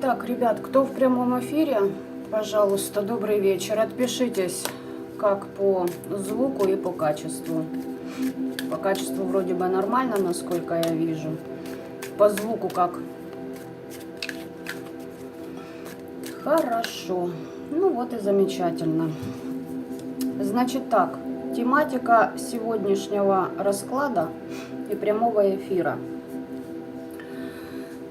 Итак, ребят, кто в прямом эфире, пожалуйста, добрый вечер. Отпишитесь, как по звуку и по качеству. По качеству вроде бы нормально, насколько я вижу. По звуку как? Хорошо. Ну вот и замечательно. Значит так, тематика сегодняшнего расклада и прямого эфира.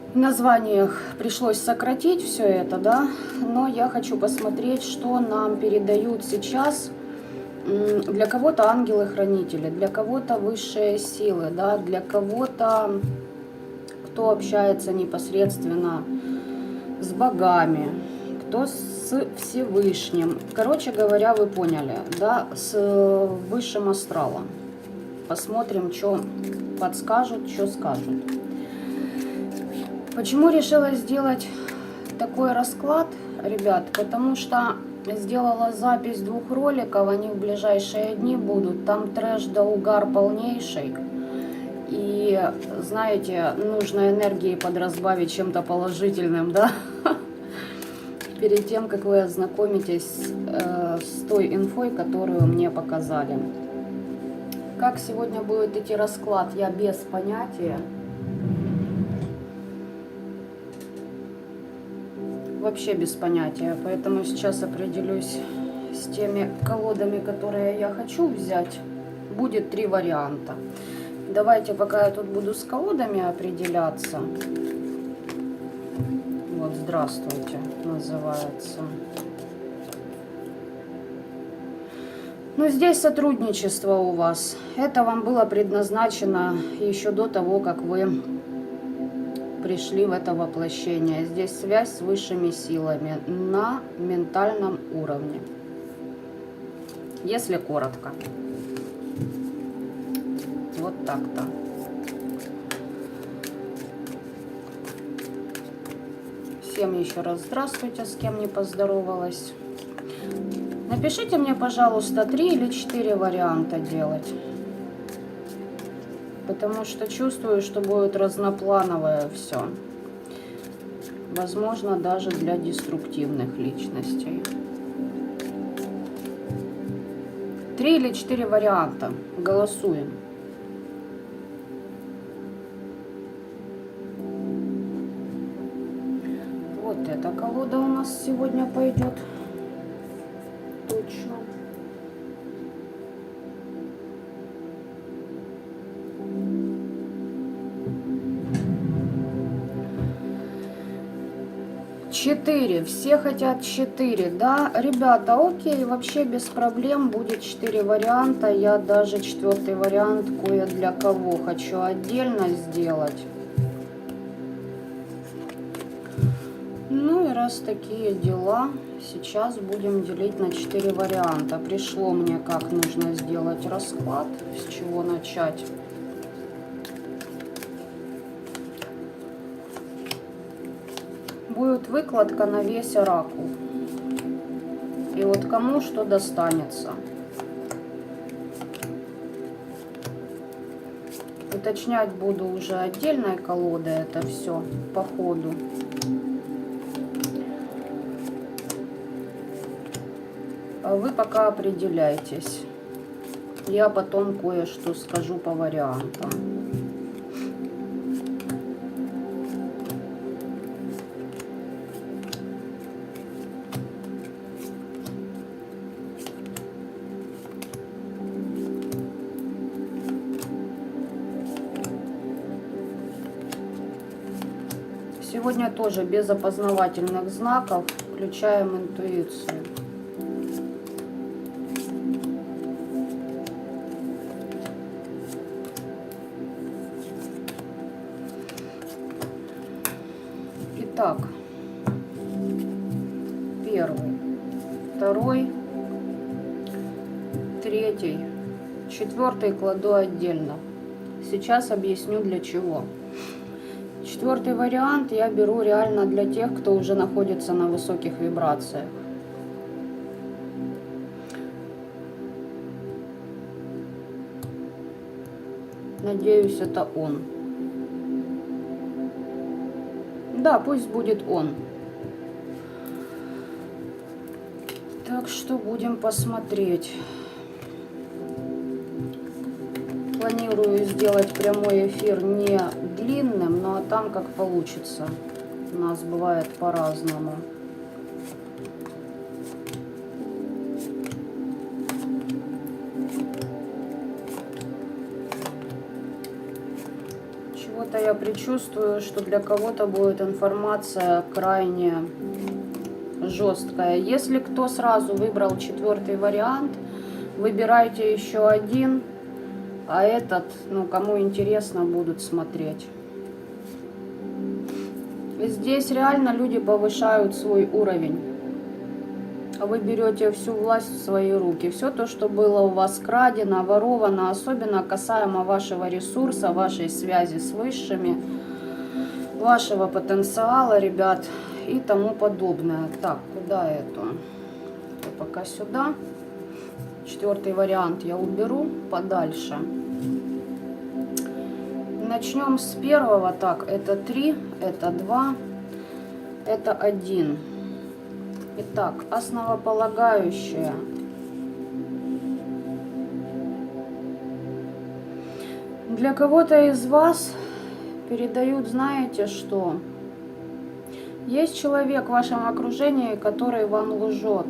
В названиях пришлось сократить все это, да, но я хочу посмотреть, что нам передают сейчас. Для кого-то ангелы-хранители, для кого-то высшие силы, да, для кого-то, кто общается непосредственно с богами, кто с Всевышним. Короче говоря, вы поняли, да, с высшим астралом. Посмотрим, что подскажут, что скажут. Почему решила сделать такой расклад, ребят? Потому что сделала запись 2 роликов, они в ближайшие дни будут. Там трэш да угар полнейший. И, знаете, нужно энергии подразбавить чем-то положительным, да? Перед тем, как вы ознакомитесь с той инфой, которую мне показали. Как сегодня будет идти расклад, я без понятия. Вообще без понятия, поэтому сейчас определюсь с теми колодами, которые я хочу взять. Будет 3 варианта. Давайте, пока я тут буду с колодами определяться. Вот, здравствуйте, называется. Ну, здесь сотрудничество у вас. Это вам было предназначено еще до того, как вы пришли в это воплощение. Здесь связь с высшими силами на ментальном уровне. Если коротко. Вот так-то. Всем еще раз здравствуйте, с кем не поздоровалась. Напишите мне, пожалуйста, 3 или 4 варианта делать. Потому что чувствую, что будет разноплановое все. Возможно, даже для деструктивных личностей. 3 или 4 варианта. Голосуем. Вот эта колода у нас сегодня пойдет. Точно. Четыре. Все хотят 4. Да, ребята, окей, вообще без проблем. Будет 4 варианта. Я даже 4-й вариант кое для кого хочу отдельно сделать. Ну и раз такие дела, сейчас будем делить на 4 варианта. Пришло мне, как нужно сделать расклад, с чего начать. Будет выкладка на весь оракул. И вот кому что достанется. Уточнять буду уже отдельной колодой это все по ходу. А вы пока определяйтесь. Я потом кое-что скажу по вариантам. Сегодня тоже без опознавательных знаков, включаем интуицию. Итак, 1, 2, 3, 4 кладу отдельно. Сейчас объясню для чего. 4-й вариант я беру реально для тех, кто уже находится на высоких вибрациях. Надеюсь, это он. Да, пусть будет он. Так что будем посмотреть. Планирую сделать прямой эфир не длинным, но а там как получится. У нас бывает по-разному. Чего-то я предчувствую, что для кого-то будет информация крайне жесткая. Если кто сразу выбрал 4-й вариант, выбирайте еще один, а этот, ну, кому интересно, будут смотреть. Здесь реально люди повышают свой уровень. Вы берете всю власть в свои руки. Все то, что было у вас крадено, воровано, особенно касаемо вашего ресурса, вашей связи с высшими, вашего потенциала, ребят, и тому подобное. Так, куда эту? Пока сюда. 4-й вариант я уберу подальше. Начнем с первого. Так, это 3, это 2, это 1. Итак, основополагающее. Для кого-то из вас передают, знаете что? Есть человек в вашем окружении, который вам лжет.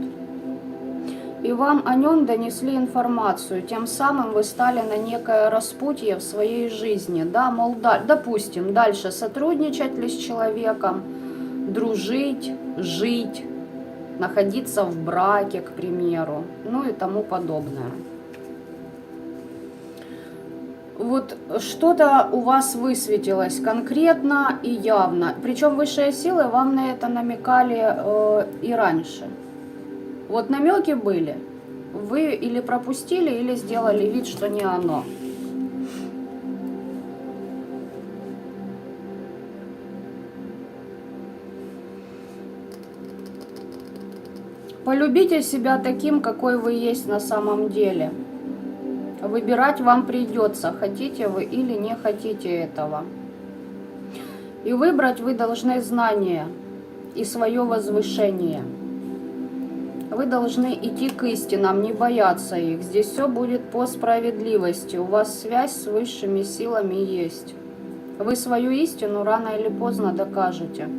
И вам о нем донесли информацию. Тем самым вы стали на некое распутье в своей жизни. Да, мол, да, допустим, дальше сотрудничать ли с человеком, дружить, жить, находиться в браке, к примеру, ну и тому подобное. Вот что-то у вас высветилось конкретно и явно. Причем высшие силы вам на это намекали и раньше. Вот намеки были. Вы или пропустили, или сделали вид, что не оно. Полюбите себя таким, какой вы есть на самом деле. Выбирать вам придется, хотите вы или не хотите этого. И выбрать вы должны знания и свое возвышение. Вы должны идти к истинам, не бояться их. Здесь все будет по справедливости. У вас связь с высшими силами есть. Вы свою истину рано или поздно докажете.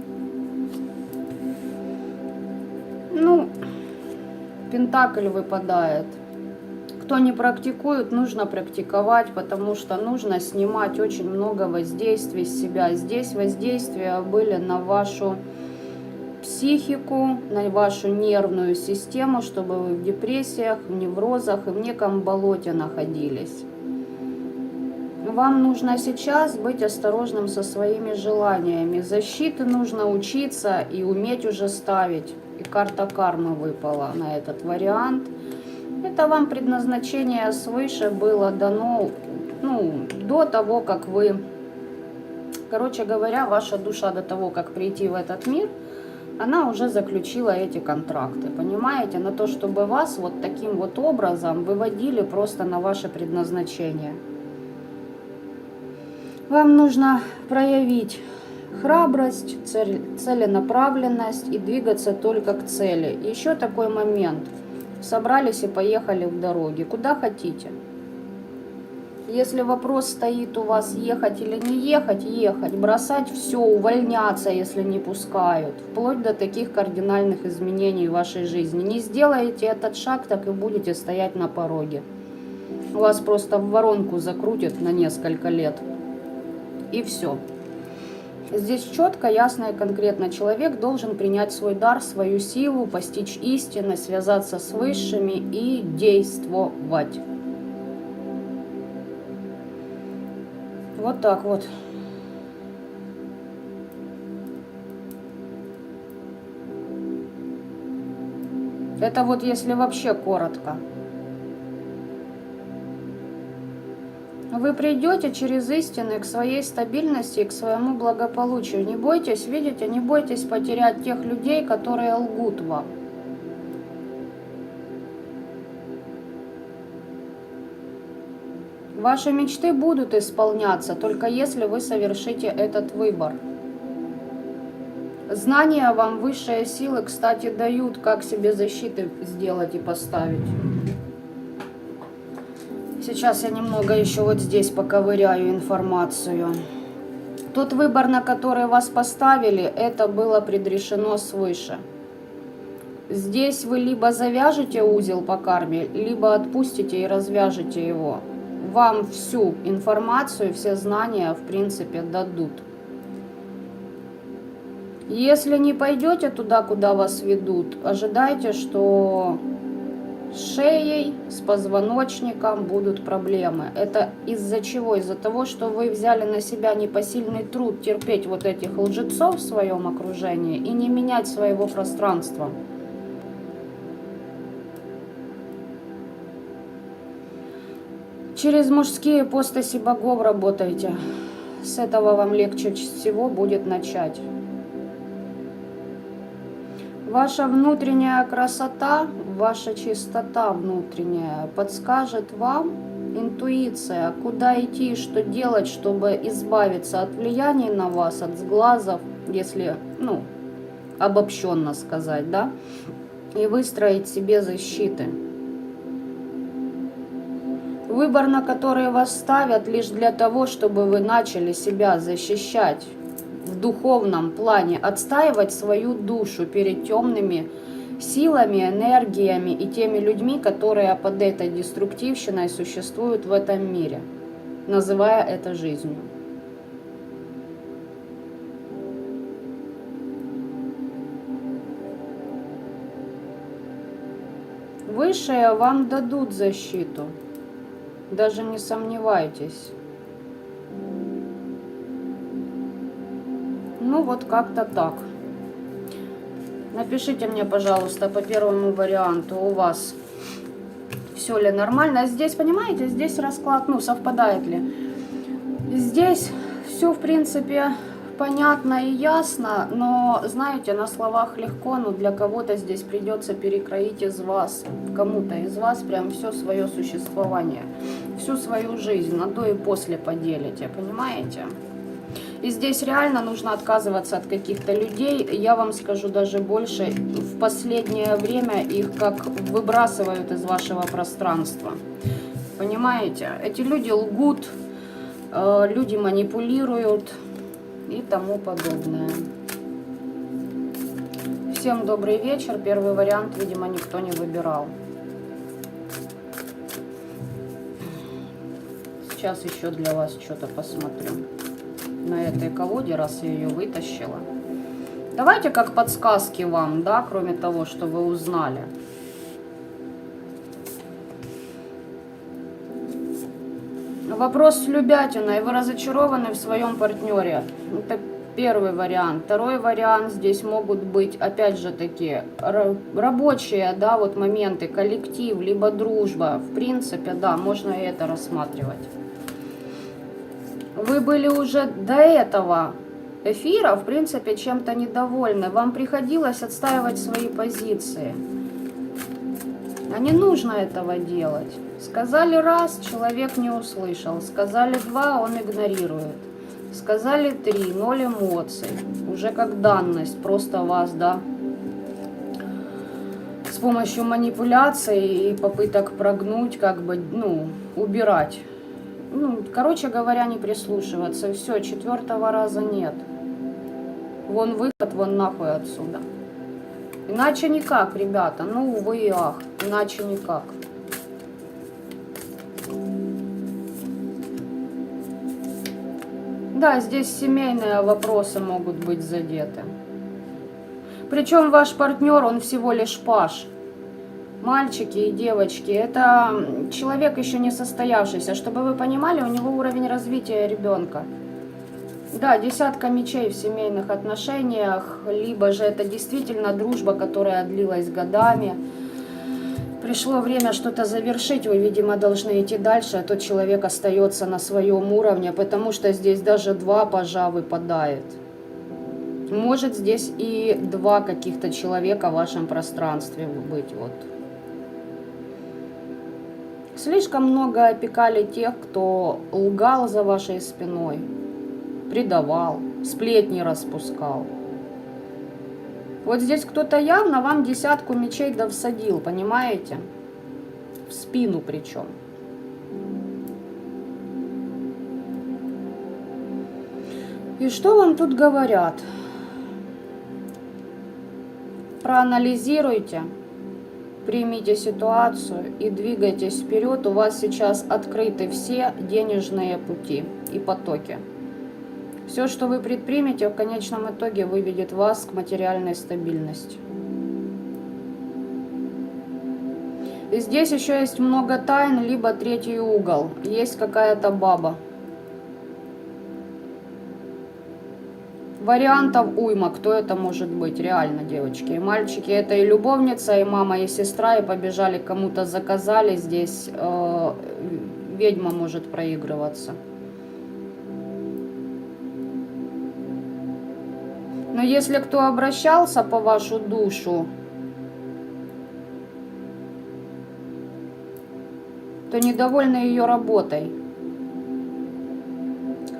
Ну, Пентакль выпадает. Кто не практикует, нужно практиковать, потому что нужно снимать очень много воздействий с себя. Здесь воздействия были на вашу психику, на вашу нервную систему, чтобы вы в депрессиях, в неврозах и в неком болоте находились. Вам нужно сейчас быть осторожным со своими желаниями. Защиты нужно учиться и уметь уже ставить. И карта кармы выпала на этот вариант. Это вам предназначение свыше было дано, ну, до того, как вы... Короче говоря, ваша душа до того, как прийти в этот мир, она уже заключила эти контракты, понимаете? На то, чтобы вас вот таким вот образом выводили просто на ваше предназначение. Вам нужно проявить храбрость, целенаправленность и двигаться только к цели. Еще такой момент. Собрались и поехали в дороге. Куда хотите. Если вопрос стоит у вас ехать или не ехать, ехать. Бросать все, увольняться, если не пускают. Вплоть до таких кардинальных изменений в вашей жизни. Не сделаете этот шаг, так и будете стоять на пороге. Вас просто в воронку закрутят на несколько лет. И все. Здесь четко, ясно и конкретно человек должен принять свой дар, свою силу, постичь истину, связаться с высшими и действовать. Вот так вот. Это вот если вообще коротко. Вы придете через истины к своей стабильности и к своему благополучию. Не бойтесь, видите, не бойтесь потерять тех людей, которые лгут вам. Ваши мечты будут исполняться, только если вы совершите этот выбор. Знания вам высшие силы, кстати, дают, как себе защиты сделать и поставить. Сейчас я немного еще вот здесь поковыряю информацию. Тот выбор, на который вас поставили, это было предрешено свыше. Здесь вы либо завяжете узел по карме, либо отпустите и развяжете его. Вам всю информацию, все знания, в принципе, дадут. Если не пойдете туда, куда вас ведут, ожидайте, что с шеей, с позвоночником будут проблемы. Это из-за чего? Из-за того, что вы взяли на себя непосильный труд терпеть вот этих лжецов в своем окружении и не менять своего пространства. Через мужские ипостаси богов работайте. С этого вам легче всего будет начать. Ваша внутренняя красота, ваша чистота внутренняя подскажет вам, интуиция, куда идти, что делать, чтобы избавиться от влияний на вас, от сглазов, если, обобщенно сказать, да, и выстроить себе защиты. Выбор, на который вас ставят, лишь для того, чтобы вы начали себя защищать в духовном плане, отстаивать свою душу перед темными силами, энергиями и теми людьми, которые под этой деструктивщиной существуют в этом мире, называя это жизнью. Высшие вам дадут защиту, даже не сомневайтесь. Ну вот как-то так. Напишите мне, пожалуйста, по первому варианту, у вас все ли нормально. Здесь, понимаете, здесь расклад, совпадает ли. Здесь все, в принципе, понятно и ясно, но, знаете, на словах легко, но для кого-то здесь придется перекроить из вас, кому-то из вас прям все свое существование, всю свою жизнь на до и после поделите, понимаете? И здесь реально нужно отказываться от каких-то людей. Я вам скажу даже больше, в последнее время их как выбрасывают из вашего пространства. Понимаете? Эти люди лгут, люди манипулируют и тому подобное. Всем добрый вечер. Первый вариант, видимо, никто не выбирал. Сейчас еще для вас что-то посмотрю на этой колоде, раз я ее вытащила. Давайте как подсказки вам, да, кроме того, что вы узнали. Вопрос с любятиной. Вы разочарованы в своем партнере. Это первый вариант. Второй вариант. Здесь могут быть, опять же таки, рабочие, да, вот моменты, коллектив, либо дружба. В принципе, да, можно и это рассматривать. Вы были уже до этого эфира, в принципе, чем-то недовольны. Вам приходилось отстаивать свои позиции. А не нужно этого делать. Сказали раз, человек не услышал. Сказали два, он игнорирует. Сказали три, ноль эмоций. Уже как данность, просто вас, да, с помощью манипуляций и попыток прогнуть, как бы, убирать. Короче говоря, не прислушиваться. Все, четвертого раза нет. Вон выход, вон нахуй отсюда. Иначе никак, ребята. Увы и ах. Иначе никак. Да, здесь семейные вопросы могут быть задеты. Причем ваш партнер, он всего лишь паж. Мальчики и девочки, это человек еще не состоявшийся. Чтобы вы понимали, у него уровень развития ребенка. Да, десятка мечей в семейных отношениях, либо же это действительно дружба, которая длилась годами. Пришло время что-то завершить, вы, видимо, должны идти дальше, а тот человек остается на своем уровне, потому что здесь даже два пажа выпадает. Может здесь и два каких-то человека в вашем пространстве быть, вот. Слишком много опекали тех, кто лгал за вашей спиной, предавал, сплетни распускал. Вот здесь кто-то явно вам 10 мечей да всадил, понимаете? В спину причем. И что вам тут говорят? Проанализируйте, примите ситуацию и двигайтесь вперед. У вас сейчас открыты все денежные пути и потоки. Все, что вы предпримете, в конечном итоге выведет вас к материальной стабильности. И здесь еще есть много тайн, либо третий угол. Есть какая-то баба. Вариантов уйма, кто это может быть, реально, девочки и мальчики. Это и любовница, и мама, и сестра, и побежали кому-то заказали. Здесь ведьма может проигрываться. Но если кто обращался по вашу душу, то недовольны ее работой.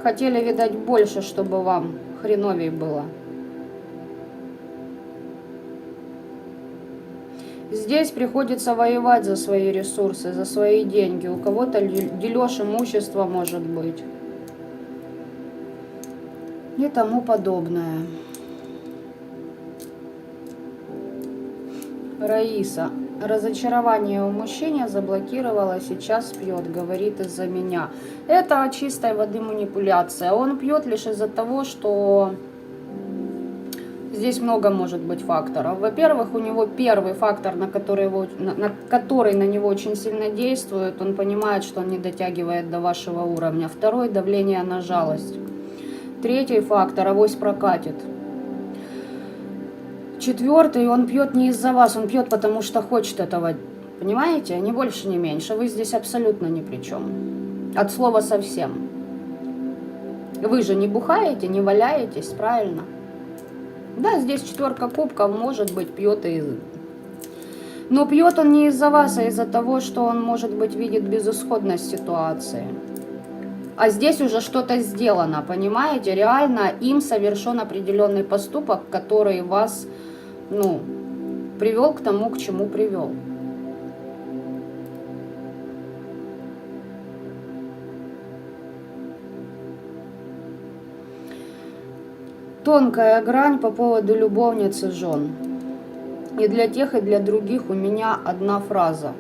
Хотели, видать, больше, чтобы вам хреновей было. Здесь приходится воевать за свои ресурсы, за свои деньги. У кого-то дележ имущества может быть. И тому подобное. Раиса. Разочарование у мужчины заблокировала, сейчас пьет, говорит из-за меня. Это чистой воды манипуляция. Он пьет лишь из-за того, что здесь много может быть факторов. Во-первых, у него первый фактор, на который на него очень сильно действует, он понимает, что он не дотягивает до вашего уровня. Второй — давление на жалость. Третий фактор — авось прокатит. Четвертый, он пьет не из-за вас, он пьет, потому что хочет этого. Понимаете? Ни больше, ни меньше. Вы здесь абсолютно ни при чем. От слова совсем. Вы же не бухаете, не валяетесь, правильно? Да, здесь 4 кубков, может быть, пьет и... Но пьет он не из-за вас, а из-за того, что он, может быть, видит безысходность ситуации. А здесь уже что-то сделано, понимаете? Реально им совершен определенный поступок, который вас, привел к тому, к чему привел. Тонкая грань по поводу любовниц и жен. И для тех, и для других у меня одна фраза.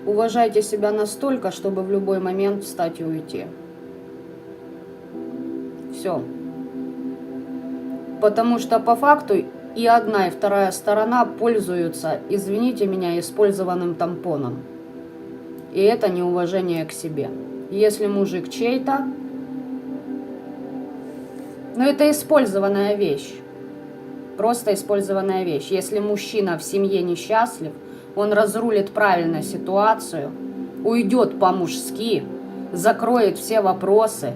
Уважайте себя настолько, чтобы в любой момент встать и уйти. Все. Потому что по факту и одна, и вторая сторона пользуются, извините меня, использованным тампоном. И это неуважение к себе. Если мужик чей-то, но это использованная вещь. Просто использованная вещь. Если мужчина в семье несчастлив, он разрулит правильно ситуацию, уйдет по-мужски, закроет все вопросы,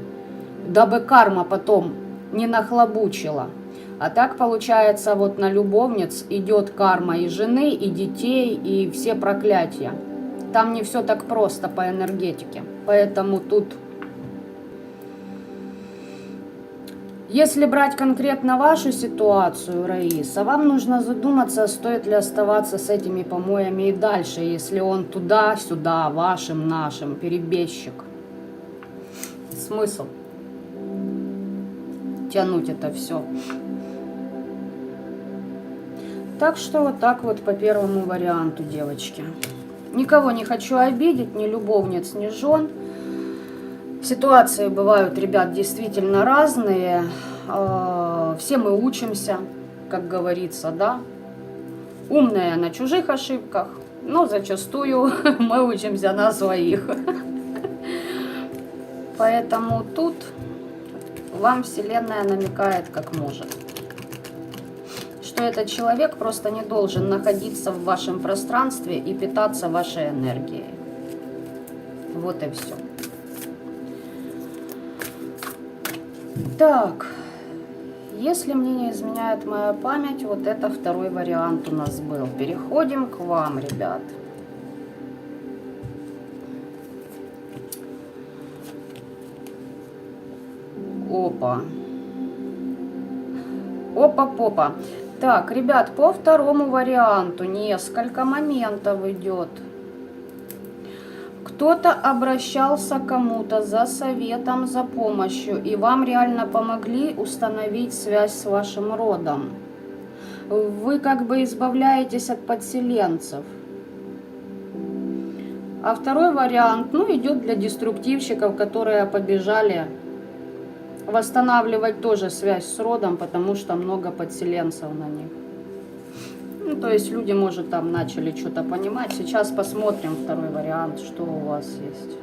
дабы карма потом не нахлобучила. А так получается, вот на любовниц идет карма и жены, и детей, и все проклятия. Там не все так просто по энергетике. Поэтому тут... Если брать конкретно вашу ситуацию, Раиса, вам нужно задуматься, стоит ли оставаться с этими помоями и дальше, если он туда-сюда, вашим, нашим, перебежчик. Смысл тянуть это все. Так что вот так вот по первому варианту, девочки. Никого не хочу обидеть, ни любовниц, ни жен. Ситуации бывают, ребят, действительно разные. Все мы учимся, как говорится, да. Умные на чужих ошибках, но зачастую мы учимся на своих. Поэтому тут вам Вселенная намекает, как может. Что этот человек просто не должен находиться в вашем пространстве и питаться вашей энергией. Вот и все. Так, если мне не изменяет моя память, вот это второй вариант у нас был. Переходим к вам, ребят. Опа. Опа-попа. Так, ребят, по второму варианту несколько моментов идет. Кто-то обращался к кому-то за советом, за помощью, и вам реально помогли установить связь с вашим родом. Вы как бы избавляетесь от подселенцев. А второй вариант, ну, идет для деструктивщиков, которые побежали восстанавливать тоже связь с родом, потому что много подселенцев на них. Ну, то есть люди, может, там начали что-то понимать. Сейчас посмотрим второй вариант, что у вас есть.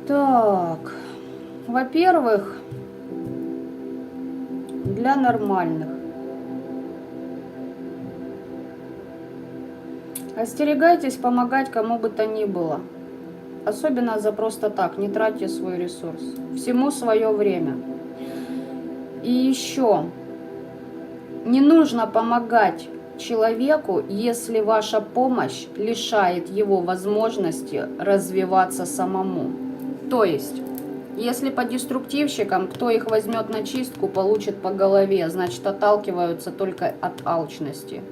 Так, во-первых, для нормальных. Остерегайтесь помогать кому бы то ни было. Особенно за просто так, не тратьте свой ресурс. Всему свое время. И еще, не нужно помогать человеку, если ваша помощь лишает его возможности развиваться самому. То есть, если по деструктивщикам, кто их возьмет на чистку, получит по голове, значит, отталкиваются только от алчности.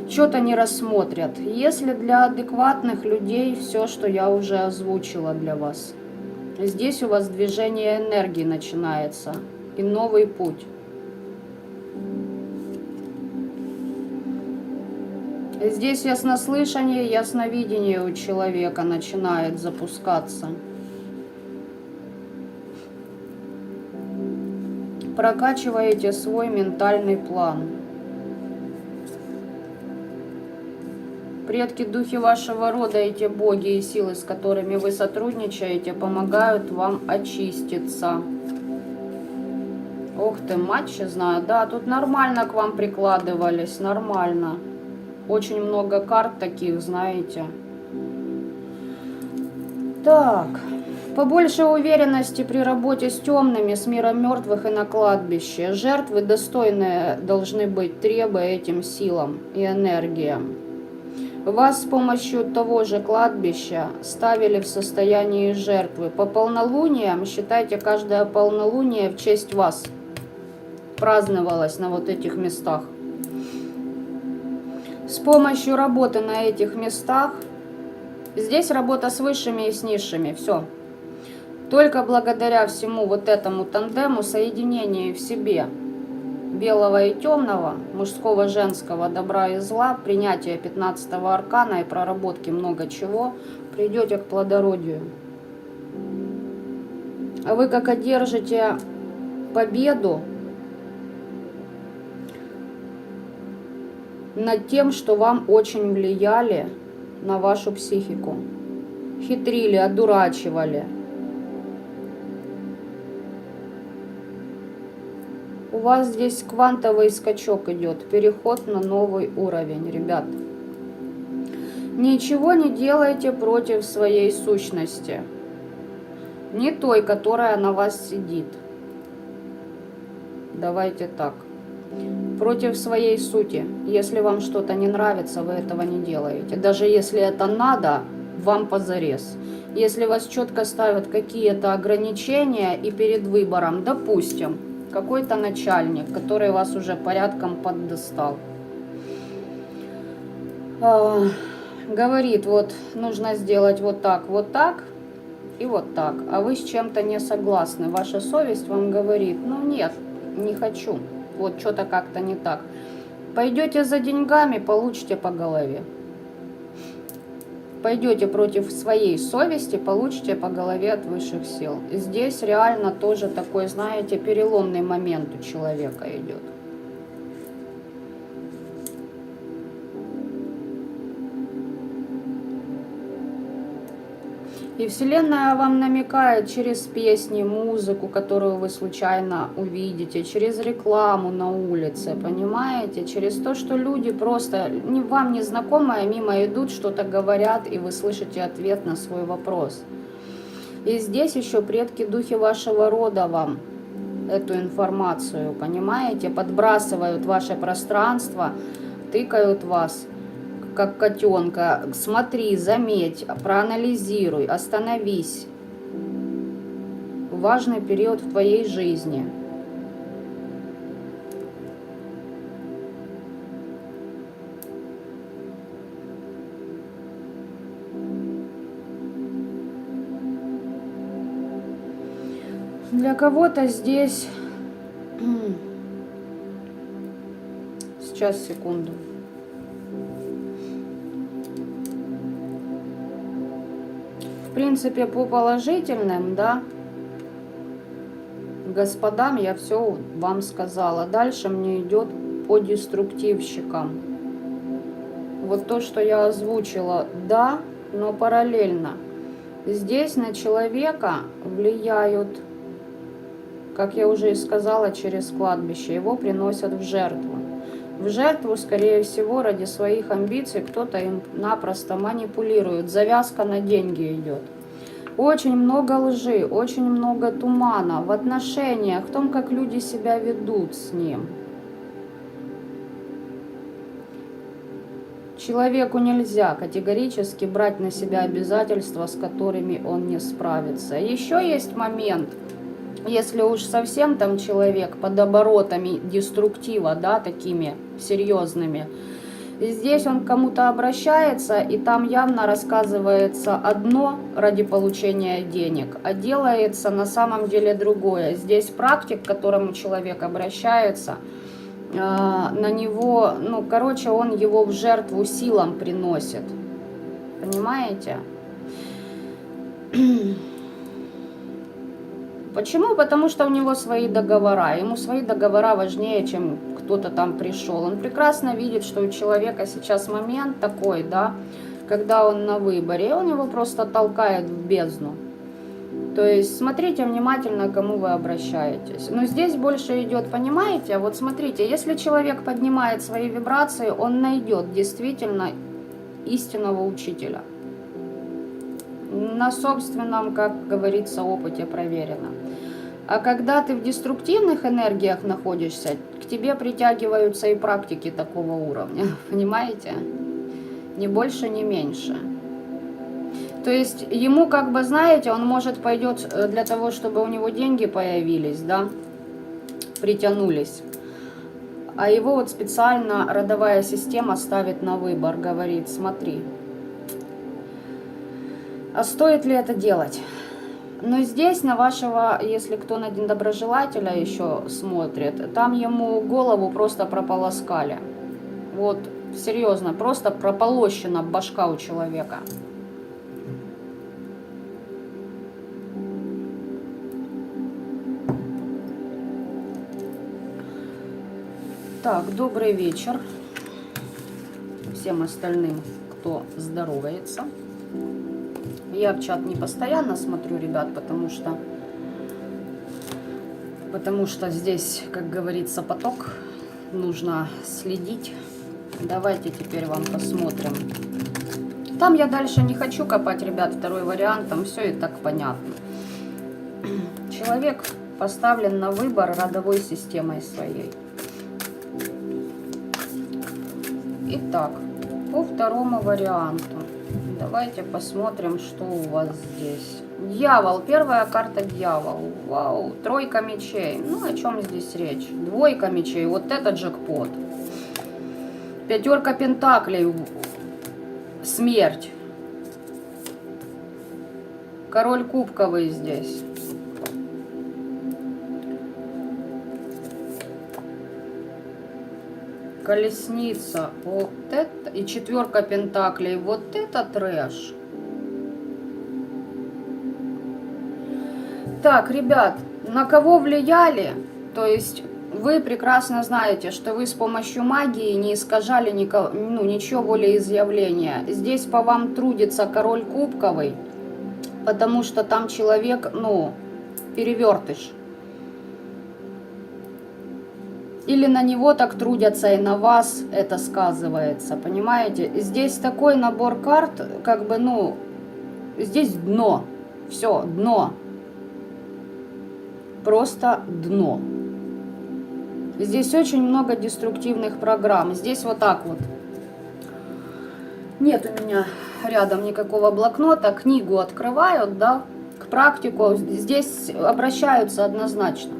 Что-то не рассмотрят. Если для адекватных людей все, что я уже озвучила для вас. Здесь у вас движение энергии начинается и новый путь. Здесь яснослышание, ясновидение у человека начинает запускаться. Прокачиваете свой ментальный план. Предки, духи вашего рода, эти боги и силы, с которыми вы сотрудничаете, помогают вам очиститься. Ух ты, матчи знаю. Да, тут нормально к вам прикладывались, нормально. Очень много карт таких, знаете. Так, побольше уверенности при работе с темными, с миром мертвых и на кладбище. Жертвы достойные должны быть, требуя этим силам и энергиям. Вас с помощью того же кладбища ставили в состоянии жертвы. По полнолуниям, считайте, каждое полнолуние в честь вас праздновалось на вот этих местах. С помощью работы на этих местах, здесь работа с высшими и с низшими, все. Только благодаря всему вот этому тандему, соединению в себе белого и темного, мужского, женского, добра и зла, принятия 15-го аркана и проработки много чего, придете к плодородию. А вы как одержите победу над тем, что вам очень влияли на вашу психику. Хитрили, одурачивали. У вас здесь квантовый скачок идет, переход на новый уровень, ребят. Ничего не делайте против своей сущности. Не той, которая на вас сидит. Давайте так. Против своей сути. Если вам что-то не нравится, вы этого не делаете. Даже если это надо, вам позарез. Если вас четко ставят какие-то ограничения и перед выбором, допустим, какой-то начальник, который вас уже порядком поддостал, говорит, вот нужно сделать вот так и вот так, а вы с чем-то не согласны, ваша совесть вам говорит, ну нет, не хочу, вот что-то как-то не так. Пойдете за деньгами, получите по голове. Пойдете против своей совести, получите по голове от высших сил. Здесь реально тоже такой, знаете, переломный момент у человека идет. И Вселенная вам намекает через песни, музыку, которую вы случайно увидите, через рекламу на улице, понимаете? Через то, что люди просто вам незнакомые мимо идут, что-то говорят, и вы слышите ответ на свой вопрос. И здесь еще предки, духи вашего рода вам эту информацию, понимаете? Подбрасывают ваше пространство, тыкают вас, как котенка. Смотри, заметь, проанализируй, остановись. Важный период в твоей жизни. Для кого-то здесь... Сейчас, секунду. В принципе, по положительным, да, господам я все вам сказала. Дальше мне идет по деструктивщикам. Вот то, что я озвучила, да, но параллельно. Здесь на человека влияют, как я уже и сказала, через кладбище. Его приносят в жертву. В жертву, скорее всего, ради своих амбиций кто-то им напросто манипулирует. Завязка на деньги идет. Очень много лжи, очень много тумана в отношениях, в том, как люди себя ведут с ним. Человеку нельзя категорически брать на себя обязательства, с которыми он не справится. Еще есть момент, если уж совсем там человек под оборотами деструктива, да, такими серьезными, и здесь он к кому-то обращается, и там явно рассказывается одно ради получения денег, а делается на самом деле другое. Здесь практик, к которому человек обращается, на него, ну, короче, он его в жертву силам приносит. Понимаете? Почему? Потому что у него свои договора. Ему свои договора важнее, чем кто-то там пришел. Он прекрасно видит, что у человека сейчас момент такой, да, когда он на выборе, и он его просто толкает в бездну. То есть смотрите внимательно, к кому вы обращаетесь. Но здесь больше идет, понимаете, вот смотрите, если человек поднимает свои вибрации, он найдет действительно истинного учителя. На собственном, как говорится, опыте проверено. А когда ты в деструктивных энергиях находишься, к тебе притягиваются и практики такого уровня. Понимаете? Ни больше, ни меньше. То есть ему, как бы, знаете, он, может, пойдет для того, чтобы у него деньги появились, да, притянулись. А его вот специально родовая система ставит на выбор, говорит, смотри, а стоит ли это делать? Но здесь на вашего, если кто на недоброжелателя еще смотрит, там ему голову просто прополоскали. Вот, серьезно, просто прополощена башка у человека. Так, добрый вечер всем остальным, кто здоровается. Я в чат не постоянно смотрю, ребят, потому что здесь, как говорится, поток, нужно следить. Давайте теперь вам посмотрим. Там я дальше не хочу копать, ребят, второй вариант, там все и так понятно. Человек поставлен на выбор родовой системой своей. Итак, по второму варианту. Давайте посмотрим, что у вас здесь. Дьявол. Первая карта дьявол. Вау. Тройка мечей. Ну, о чем здесь речь? Двойка мечей. Вот это джекпот. Пятерка пентаклей. Смерть. Король кубковый здесь. Колесница. Вот это. И четверка пентаклей. Вот это трэш. Так, ребят, на кого влияли? То есть вы прекрасно знаете, что вы с помощью магии не искажали ничего волеизъявления. Здесь по вам трудится король кубковый, потому что там человек, перевертыш. Или на него так трудятся, и на вас это сказывается, понимаете? Здесь такой набор карт, как бы, здесь дно. Все, дно. просто дно. Здесь очень много деструктивных программ. Здесь вот так вот. Нет у меня рядом никакого блокнота. Книгу открывают, да, к практику. Здесь обращаются однозначно.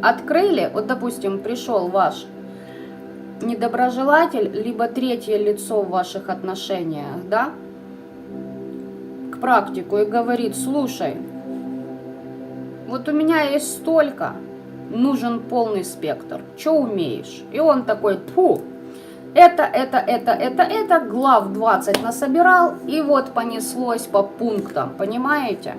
Открыли, вот, допустим, пришел ваш недоброжелатель, либо третье лицо в ваших отношениях, да, к практику и говорит: слушай, вот у меня есть столько, нужен полный спектр, что умеешь? И он такой: фу, это, глав 20 насобирал, и вот понеслось по пунктам, понимаете?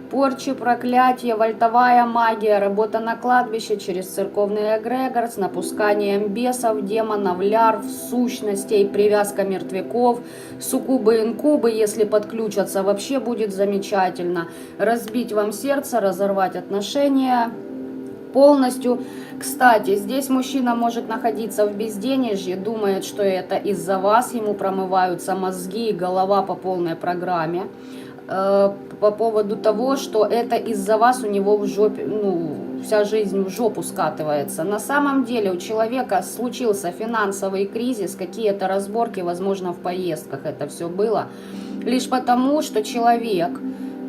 Порчи, проклятия, вольтовая магия, работа на кладбище через церковный эгрегор с напусканием бесов, демонов, лярв, сущностей, привязка мертвяков, суккубы, инкубы, если подключатся, вообще будет замечательно. Разбить вам сердце, разорвать отношения полностью. Кстати, здесь мужчина может находиться в безденежье, думает, что это из-за вас, ему промываются мозги и голова по полной программе. По поводу того, что это из-за вас у него в жопе, вся жизнь в жопу скатывается. На самом деле у человека случился финансовый кризис, какие-то разборки, возможно, в поездках это все было. Лишь потому, что человек...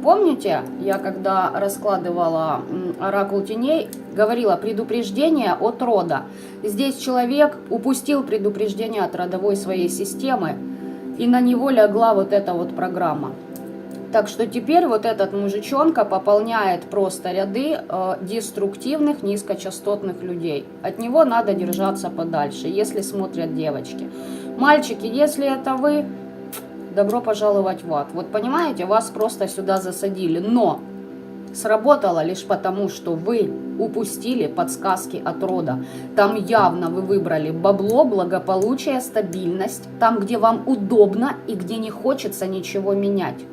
Помните, я когда раскладывала оракул теней, говорила предупреждение от рода. Здесь человек упустил предупреждение от родовой своей системы, и на него легла вот эта вот программа. Так что теперь вот этот мужичонка пополняет просто ряды деструктивных, низкочастотных людей. От него надо держаться подальше, если смотрят девочки. Мальчики, если это вы, добро пожаловать в ад. Вот понимаете, вас просто сюда засадили, но сработало лишь потому, что вы упустили подсказки от рода. Там явно вы выбрали бабло, благополучие, стабильность, там, где вам удобно и где не хочется ничего менять.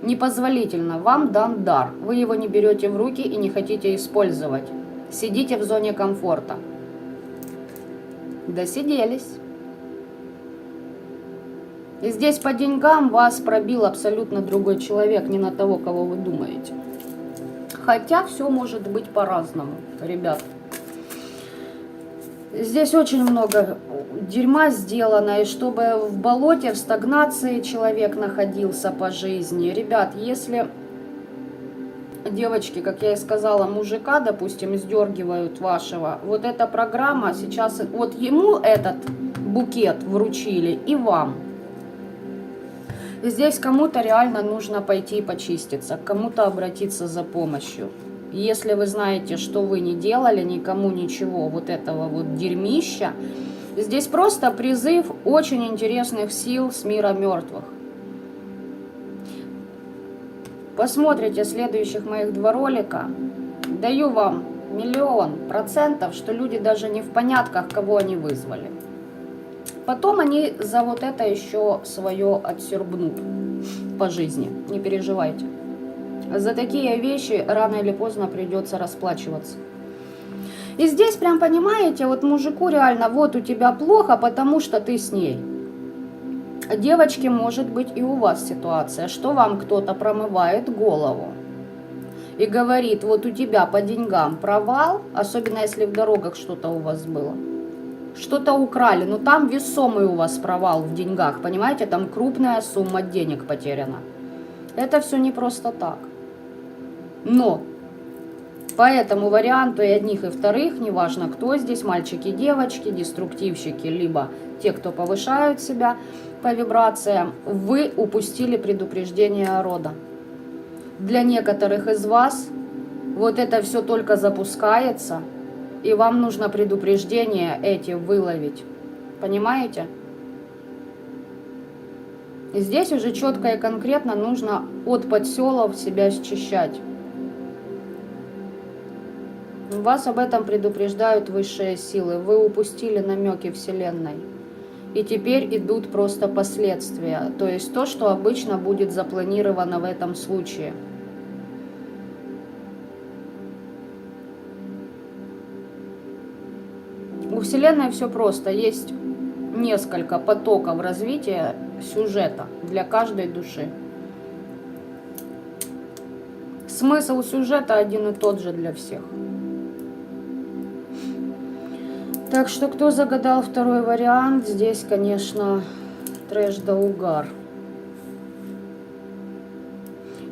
Непозволительно, вам дан дар, вы его не берете в руки и не хотите использовать. Сидите в зоне комфорта. Досиделись. И здесь по деньгам вас пробил абсолютно другой человек, не на того, кого вы думаете. Хотя все может быть по-разному, ребят. Здесь очень много дерьма сделано, и чтобы в болоте, в стагнации человек находился по жизни. Ребят, если девочки, как я и сказала, мужика, допустим, сдергивают вашего, вот эта программа сейчас, вот ему этот букет вручили и вам. Здесь кому-то реально нужно пойти почиститься, к кому-то обратиться за помощью. Если вы знаете, что вы не делали никому ничего вот этого вот дерьмища, здесь просто призыв очень интересных сил с мира мертвых. Посмотрите следующих моих 2 ролика. Даю вам 100%, что люди даже не в понятках, кого они вызвали. Потом они за вот это еще свое отсербнут по жизни. Не переживайте. За такие вещи рано или поздно придется расплачиваться. И здесь прям понимаете, вот мужику реально, вот у тебя плохо, потому что ты с ней. Девочки, может быть и у вас ситуация, что вам кто-то промывает голову и говорит: вот у тебя по деньгам провал, особенно если в дорогах что-то у вас было. Что-то украли, но там весомый у вас провал в деньгах, понимаете, там крупная сумма денег потеряна. Это все не просто так. Но по этому варианту и одних, и вторых, неважно кто здесь, мальчики, девочки, деструктивщики, либо те, кто повышают себя по вибрациям, вы упустили предупреждение рода. Для некоторых из вас вот это все только запускается, и вам нужно предупреждения эти выловить. Понимаете? И здесь уже четко и конкретно нужно от подселов себя счищать. Вас об этом предупреждают высшие силы. Вы упустили намеки Вселенной. И теперь идут просто последствия. То есть то, что обычно будет запланировано в этом случае. У Вселенной все просто. Есть несколько потоков развития сюжета для каждой души. Смысл сюжета один и тот же для всех. Так что, кто загадал второй вариант, здесь, конечно, трэш да угар.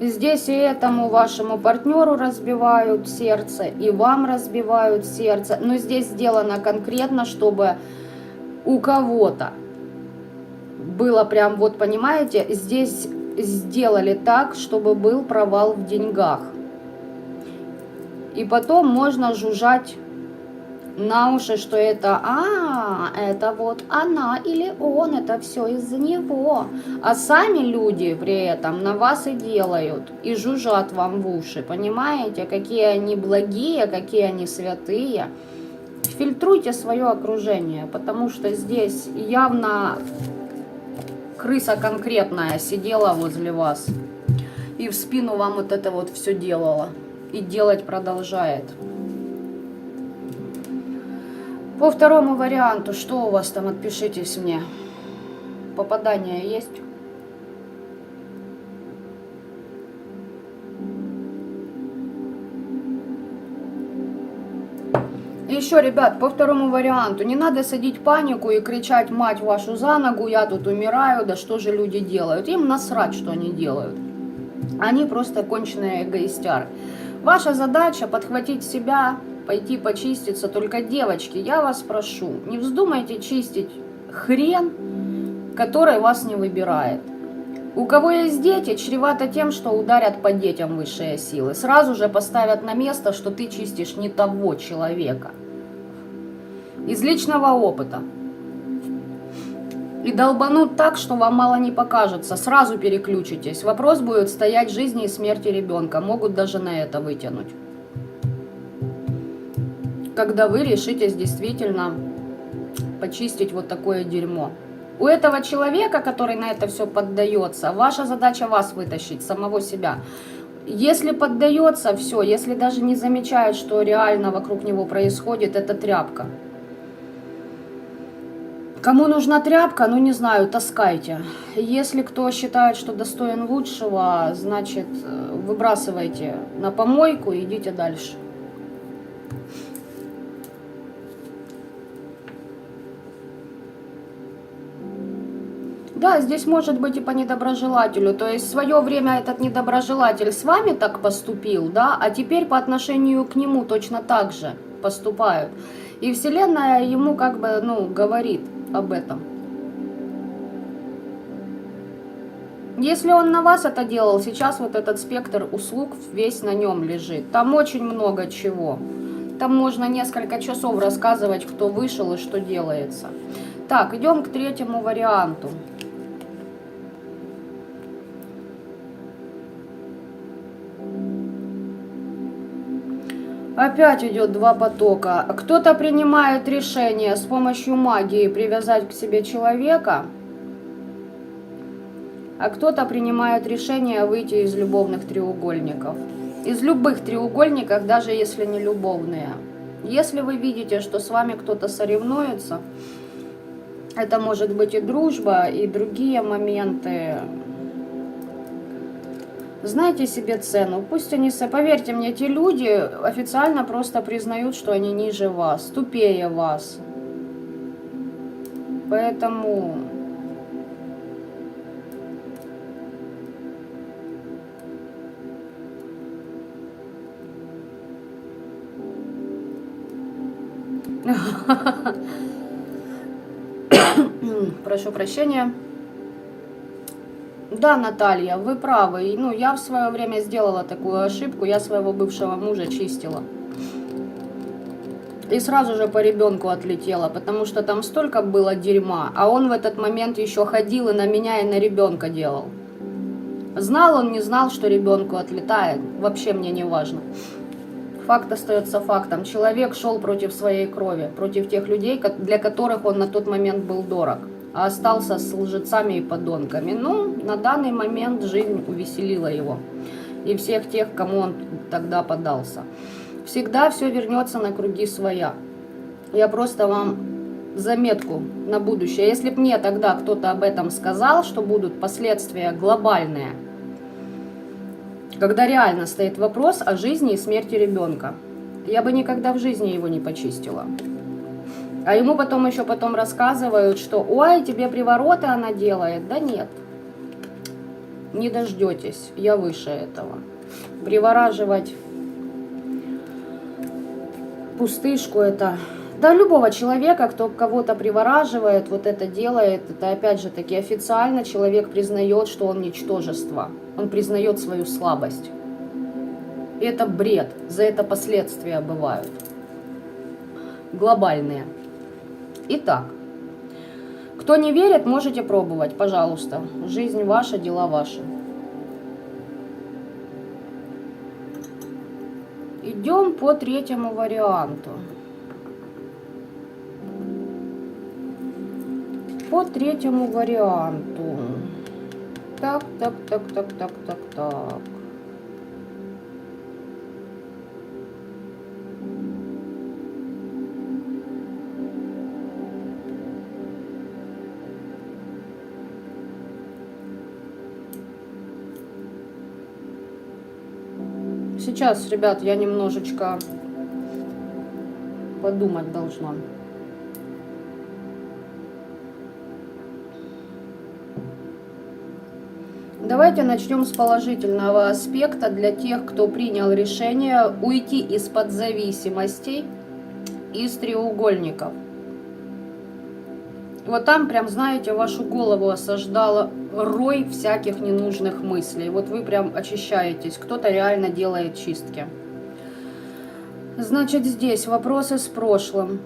Здесь и этому вашему партнеру разбивают сердце, и вам разбивают сердце. Но здесь сделано конкретно, чтобы у кого-то было прям, вот понимаете, здесь сделали так, чтобы был провал в деньгах. И потом можно жужжать на уши, что это, это вот она или он, это все из-за него. А сами люди при этом на вас и делают, и жужжат вам в уши, понимаете, какие они благие, какие они святые. Фильтруйте свое окружение, потому что здесь явно крыса конкретная сидела возле вас и в спину вам вот это вот все делала, и делать продолжает. По второму варианту, что у вас там, отпишитесь мне. Попадание есть? Еще, ребят, по второму варианту, не надо садить панику и кричать: мать вашу за ногу, я тут умираю, да что же люди делают. Им насрать, что они делают. Они просто конченые эгоистяры. Ваша задача подхватить себя, пойти почиститься. Только, девочки, я вас прошу, не вздумайте чистить хрен, который вас не выбирает. У кого есть дети, чревато тем, что ударят по детям высшие силы. Сразу же поставят на место, что ты чистишь не того человека. Из личного опыта. И долбанут так, что вам мало не покажется. Сразу переключитесь. Вопрос будет стоять жизни и смерти ребенка. Могут даже на это вытянуть. Когда вы решитесь действительно почистить вот такое дерьмо. У этого человека, который на это все поддается, ваша задача вас вытащить, самого себя. Если поддается, все, если даже не замечает, что реально вокруг него происходит, это тряпка. Кому нужна тряпка, ну не знаю, таскайте. Если кто считает, что достоин лучшего, значит, выбрасывайте на помойку и идите дальше. Да, здесь может быть и по недоброжелателю. То есть в свое время этот недоброжелатель с вами так поступил, да, а теперь по отношению к нему точно так же поступают. И Вселенная ему как бы, ну, говорит об этом. Если он на вас это делал, сейчас вот этот спектр услуг весь на нем лежит. Там очень много чего. Там можно несколько часов рассказывать, кто вышел и что делается. Так, идем к третьему варианту. Опять идет два потока. Кто-то принимает решение с помощью магии привязать к себе человека, а кто-то принимает решение выйти из любовных треугольников. Из любых треугольников, даже если не любовные. Если вы видите, что с вами кто-то соревнуется, это может быть и дружба, и другие моменты. Знайте себе цену. Пусть они, поверьте мне, те люди официально просто признают, что они ниже вас, тупее вас. Поэтому... Прошу прощения. Да, Наталья, вы правы. Ну, я в свое время сделала такую ошибку. Я своего бывшего мужа чистила. И сразу же по ребенку отлетела, потому что там столько было дерьма. А он в этот момент еще ходил и на меня, и на ребенка делал. Знал он, не знал, что ребенку отлетает. Вообще мне не важно. Факт остается фактом. Человек шел против своей крови, против тех людей, для которых он на тот момент был дорог. А остался с лжецами и подонками. Ну, на данный момент жизнь увеселила его. И всех тех, кому он тогда подался. Всегда все вернется на круги своя. Я просто вам заметку на будущее. Если бы мне тогда кто-то об этом сказал, что будут последствия глобальные, Когда реально стоит вопрос о жизни и смерти ребенка. Я бы никогда в жизни его не почистила. А ему потом еще рассказывают, что ой, тебе привороты она делает. Да нет, не дождетесь, я выше этого. Привораживать пустышку это... Да, любого человека, кто кого-то привораживает, вот это делает, это опять же таки официально человек признает, что он ничтожество. Он признает свою слабость. И это бред, за это последствия бывают. Глобальные. Итак, кто не верит, можете пробовать, пожалуйста. Жизнь ваша, дела ваши. Идем по третьему варианту. По третьему варианту. Так. Сейчас, ребят, я немножечко подумать должна. Давайте начнем с положительного аспекта для тех, кто принял решение уйти из-под зависимостей, из треугольников. Вот там прям, знаете, вашу голову осаждала рой всяких ненужных мыслей. Вот вы прям очищаетесь, кто-то реально делает чистки. Значит, здесь вопросы с прошлым.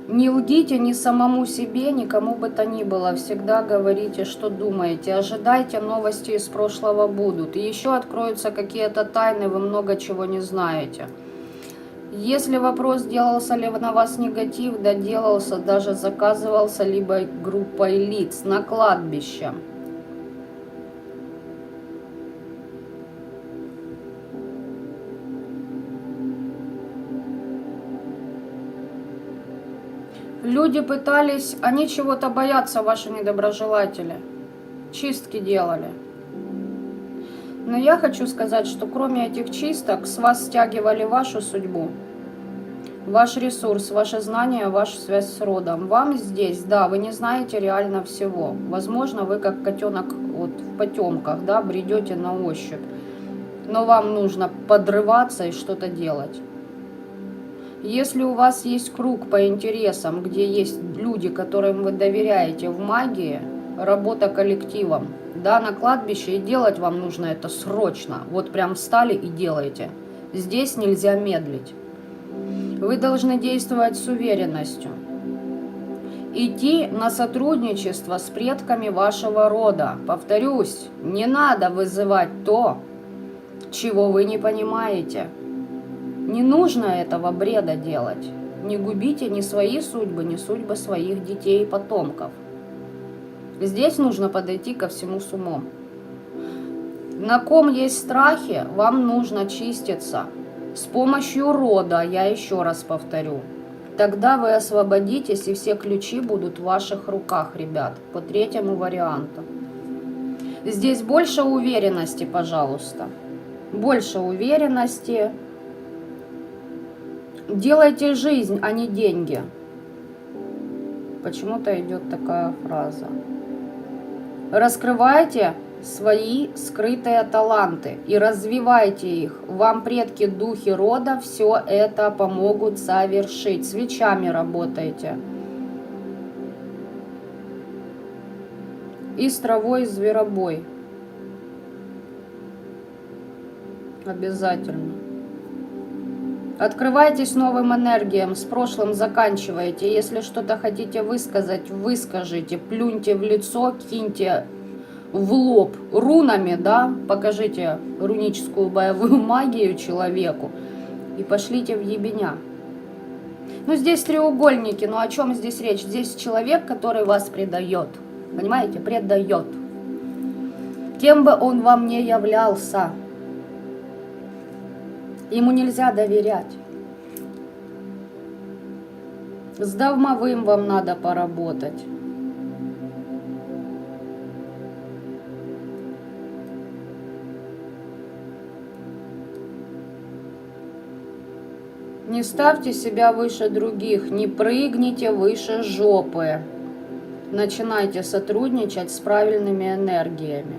Не лгите ни самому себе, никому бы то ни было. Всегда говорите, что думаете. Ожидайте, новости из прошлого будут. И еще откроются какие-то тайны, вы много чего не знаете. Если вопрос, делался ли на вас негатив, да делался, даже заказывался либо группой лиц на кладбище. Люди пытались, они чего-то боятся, ваши недоброжелатели. Чистки делали. Но я хочу сказать, что кроме этих чисток с вас стягивали вашу судьбу, ваш ресурс, ваши знания, вашу связь с родом. Вам здесь, да, вы не знаете реально всего. Возможно, вы как котенок вот в потемках, да, бредете на ощупь. Но вам нужно подрываться и что-то делать. Если у вас есть круг по интересам, где есть люди, которым вы доверяете в магии, работа коллективом, да, на кладбище, и делать вам нужно это срочно. Вот прям встали и делаете. Здесь нельзя медлить. Вы должны действовать с уверенностью. Идти на сотрудничество с предками вашего рода. Повторюсь, не надо вызывать то, чего вы не понимаете. Не нужно этого бреда делать. Не губите ни свои судьбы, ни судьбы своих детей и потомков. Здесь нужно подойти ко всему с умом. На ком есть страхи, вам нужно чиститься. С помощью рода, я еще раз повторю. Тогда вы освободитесь, и все ключи будут в ваших руках, ребят, по третьему варианту. Здесь больше уверенности, пожалуйста. Больше уверенности. Делайте жизнь, а не деньги. Почему-то идет такая фраза. Раскрывайте свои скрытые таланты и развивайте их. Вам предки, духи рода все это помогут совершить. Свечами работайте. И с травой, с зверобой. Обязательно. Открывайтесь новым энергиям, с прошлым заканчивайте. Если что-то хотите высказать, выскажите, плюньте в лицо, киньте в лоб рунами, да, покажите руническую боевую магию человеку и пошлите в ебеня. Ну, здесь треугольники, но о чем здесь речь? Здесь человек, который вас предает, понимаете, предает. Кем бы он вам ни являлся, ему нельзя доверять. С домовым вам надо поработать. Не ставьте себя выше других, не прыгните выше жопы. Начинайте сотрудничать с правильными энергиями.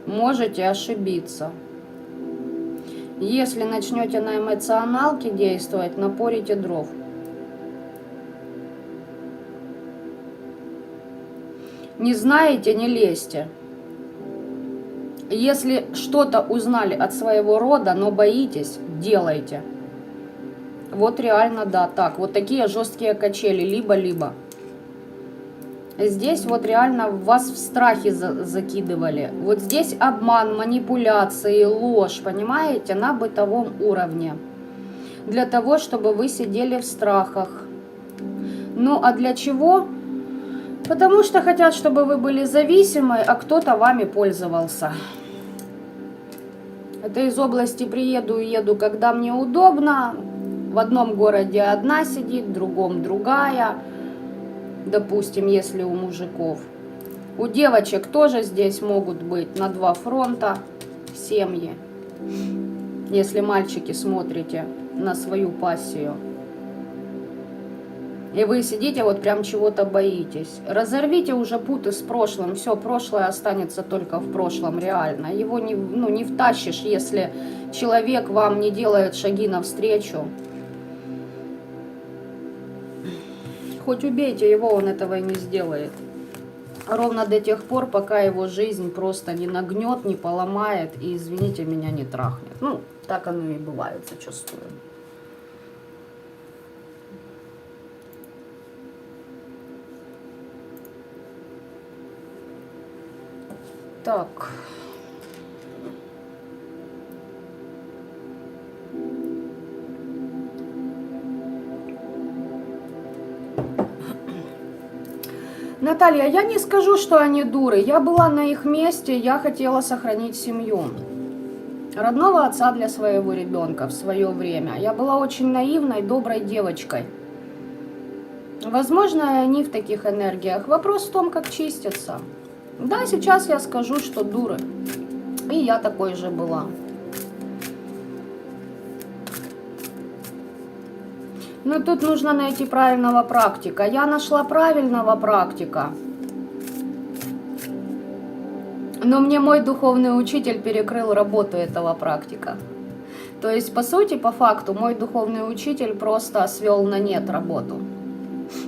Можете ошибиться. Если начнете на эмоционалке действовать, напорите дров. Не знаете, не лезьте. Если что-то узнали от своего рода, но боитесь, делайте. Вот реально, да, так. Вот такие жесткие качели, либо-либо. Здесь вот реально вас в страхе закидывали. Вот здесь обман, манипуляции, ложь, понимаете, на бытовом уровне. Для того, чтобы вы сидели в страхах. Ну, а для чего? Потому что хотят, чтобы вы были зависимы, а кто-то вами пользовался. Это из области приеду и еду, когда мне удобно. В одном городе одна сидит, в другом другая. Допустим, если у мужиков. У девочек тоже здесь могут быть на 2 фронта семьи. Если мальчики смотрите на свою пассию. И вы сидите, вот прям чего-то боитесь. Разорвите уже путы с прошлым. Все, прошлое останется только в прошлом, реально. Его не втащишь, если человек вам не делает шаги навстречу. Хоть убейте его, он этого и не сделает. Ровно до тех пор, пока его жизнь просто не нагнет, не поломает и, извините меня, не трахнет. Ну, так оно и бывает зачастую. Так. Наталья, я не скажу, что они дуры. Я была на их месте, я хотела сохранить семью. Родного отца для своего ребенка в свое время. Я была очень наивной, доброй девочкой. Возможно, они в таких энергиях. Вопрос в том, как чистятся. Да, сейчас я скажу, что дуры. И я такой же была. Но тут нужно найти правильного практика. Я нашла правильного практика. Но мне мой духовный учитель перекрыл работу этого практика. То есть, по сути, по факту, мой духовный учитель просто свел на нет работу.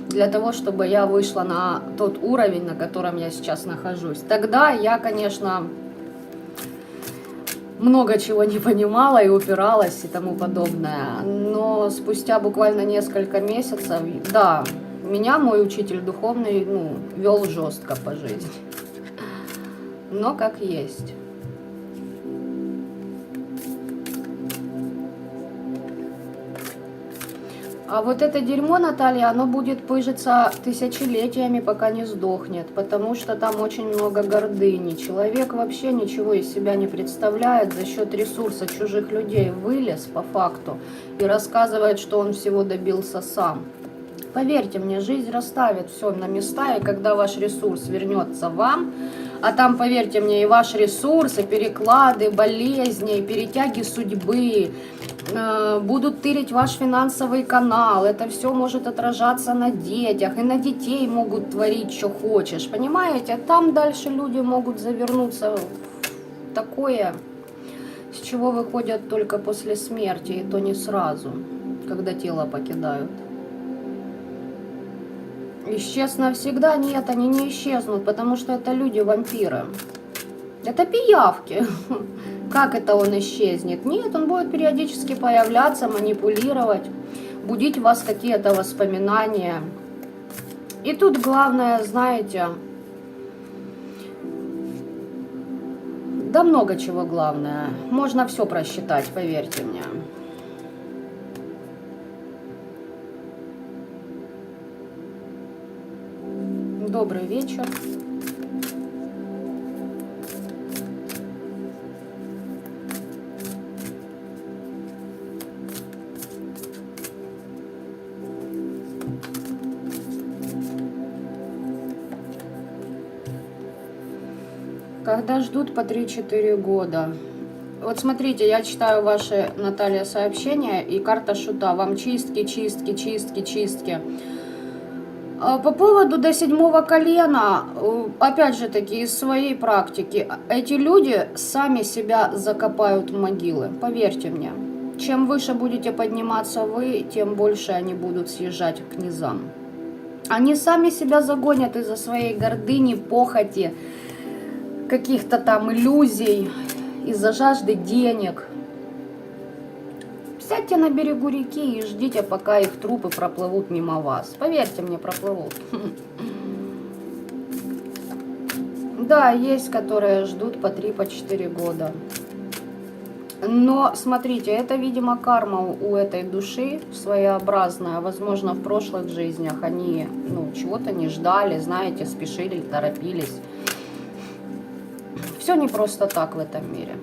Для того, чтобы я вышла на тот уровень, на котором я сейчас нахожусь. Тогда я, конечно, много чего не понимала и упиралась и тому подобное. Но спустя буквально несколько месяцев, да, меня мой учитель духовный, вел жестко по жизни. Но как есть. А вот это дерьмо, Наталья, оно будет пыжиться тысячелетиями, пока не сдохнет, потому что там очень много гордыни. Человек вообще ничего из себя не представляет, за счет ресурса чужих людей вылез по факту и рассказывает, что он всего добился сам. Поверьте мне, жизнь расставит все на места, и когда ваш ресурс вернется вам, а там, поверьте мне, и ваш ресурс, и переклады, болезни, и перетяги судьбы, будут тырить ваш финансовый канал, это все может отражаться на детях, и на детей могут творить, что хочешь, понимаете? Там дальше люди могут завернуться в такое, с чего выходят только после смерти, и то не сразу, когда тело покидают. Исчез навсегда? Нет, они не исчезнут, потому что это люди-вампиры. Это пиявки. Как это он исчезнет? Нет, он будет периодически появляться, манипулировать, будить в вас какие-то воспоминания. И тут главное, знаете, да много чего главное. Можно все просчитать, поверьте мне. Добрый вечер. Когда ждут по 3-4 года. Вот смотрите, я читаю ваши, Наталья, сообщения, и карта шута. Вам чистки, чистки, чистки, чистки. По поводу до 7-го колена, опять же таки, из своей практики, эти люди сами себя закопают в могилы, поверьте мне. Чем выше будете подниматься вы, тем больше они будут съезжать к низам. Они сами себя загонят из-за своей гордыни, похоти, каких-то там иллюзий, из-за жажды денег. Сядьте на берегу реки и ждите, пока их трупы проплывут мимо вас. Поверьте мне, проплывут. Да, есть, которые ждут по 3-4 года. Но, смотрите, это, видимо, карма у этой души своеобразная. Возможно, в прошлых жизнях они, чего-то не ждали, знаете, спешили, торопились. Все не просто так в этом мире.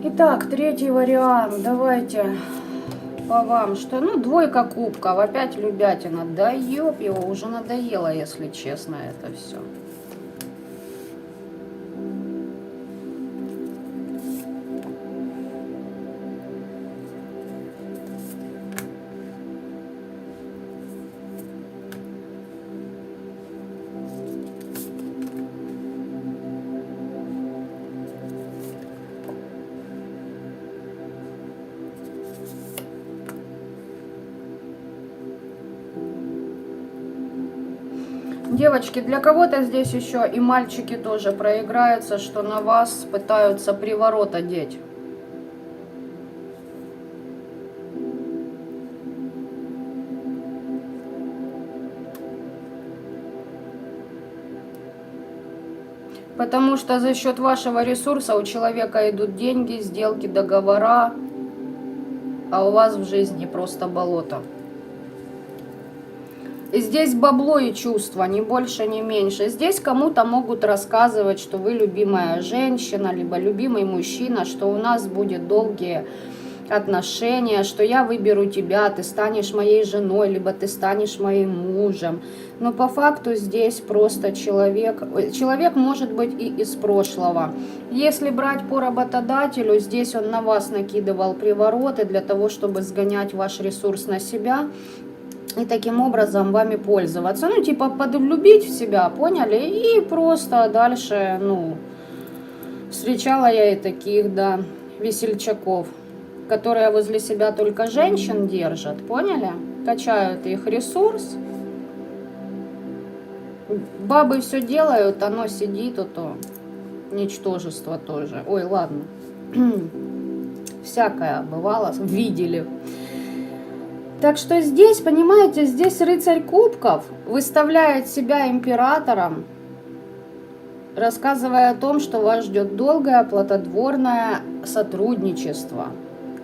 Итак, третий вариант. Давайте по вам. Что? Двойка кубков. Опять любятина. Да ёб его, уже надоело, если честно, это все. Девочки, для кого-то здесь еще и мальчики тоже проиграются, что на вас пытаются приворот одеть. Потому что за счет вашего ресурса у человека идут деньги, сделки, договора, а у вас в жизни просто болото. Здесь бабло и чувства, ни больше, ни меньше. Здесь кому-то могут рассказывать, что вы любимая женщина, либо любимый мужчина, что у нас будет долгие отношения, что я выберу тебя, ты станешь моей женой, либо ты станешь моим мужем. Но по факту здесь просто человек может быть и из прошлого. Если брать по работодателю, здесь он на вас накидывал привороты для того, чтобы сгонять ваш ресурс на себя и таким образом вами пользоваться. Подлюбить в себя, поняли? И просто дальше, встречала я и таких, да, весельчаков, которые возле себя только женщин держат, поняли? Качают их ресурс. Бабы все делают, оно сидит, то ничтожество тоже. Ой, ладно. Всякое бывало, видели. Так что здесь, понимаете, здесь рыцарь кубков выставляет себя императором, рассказывая о том, что вас ждет долгое, плодотворное сотрудничество.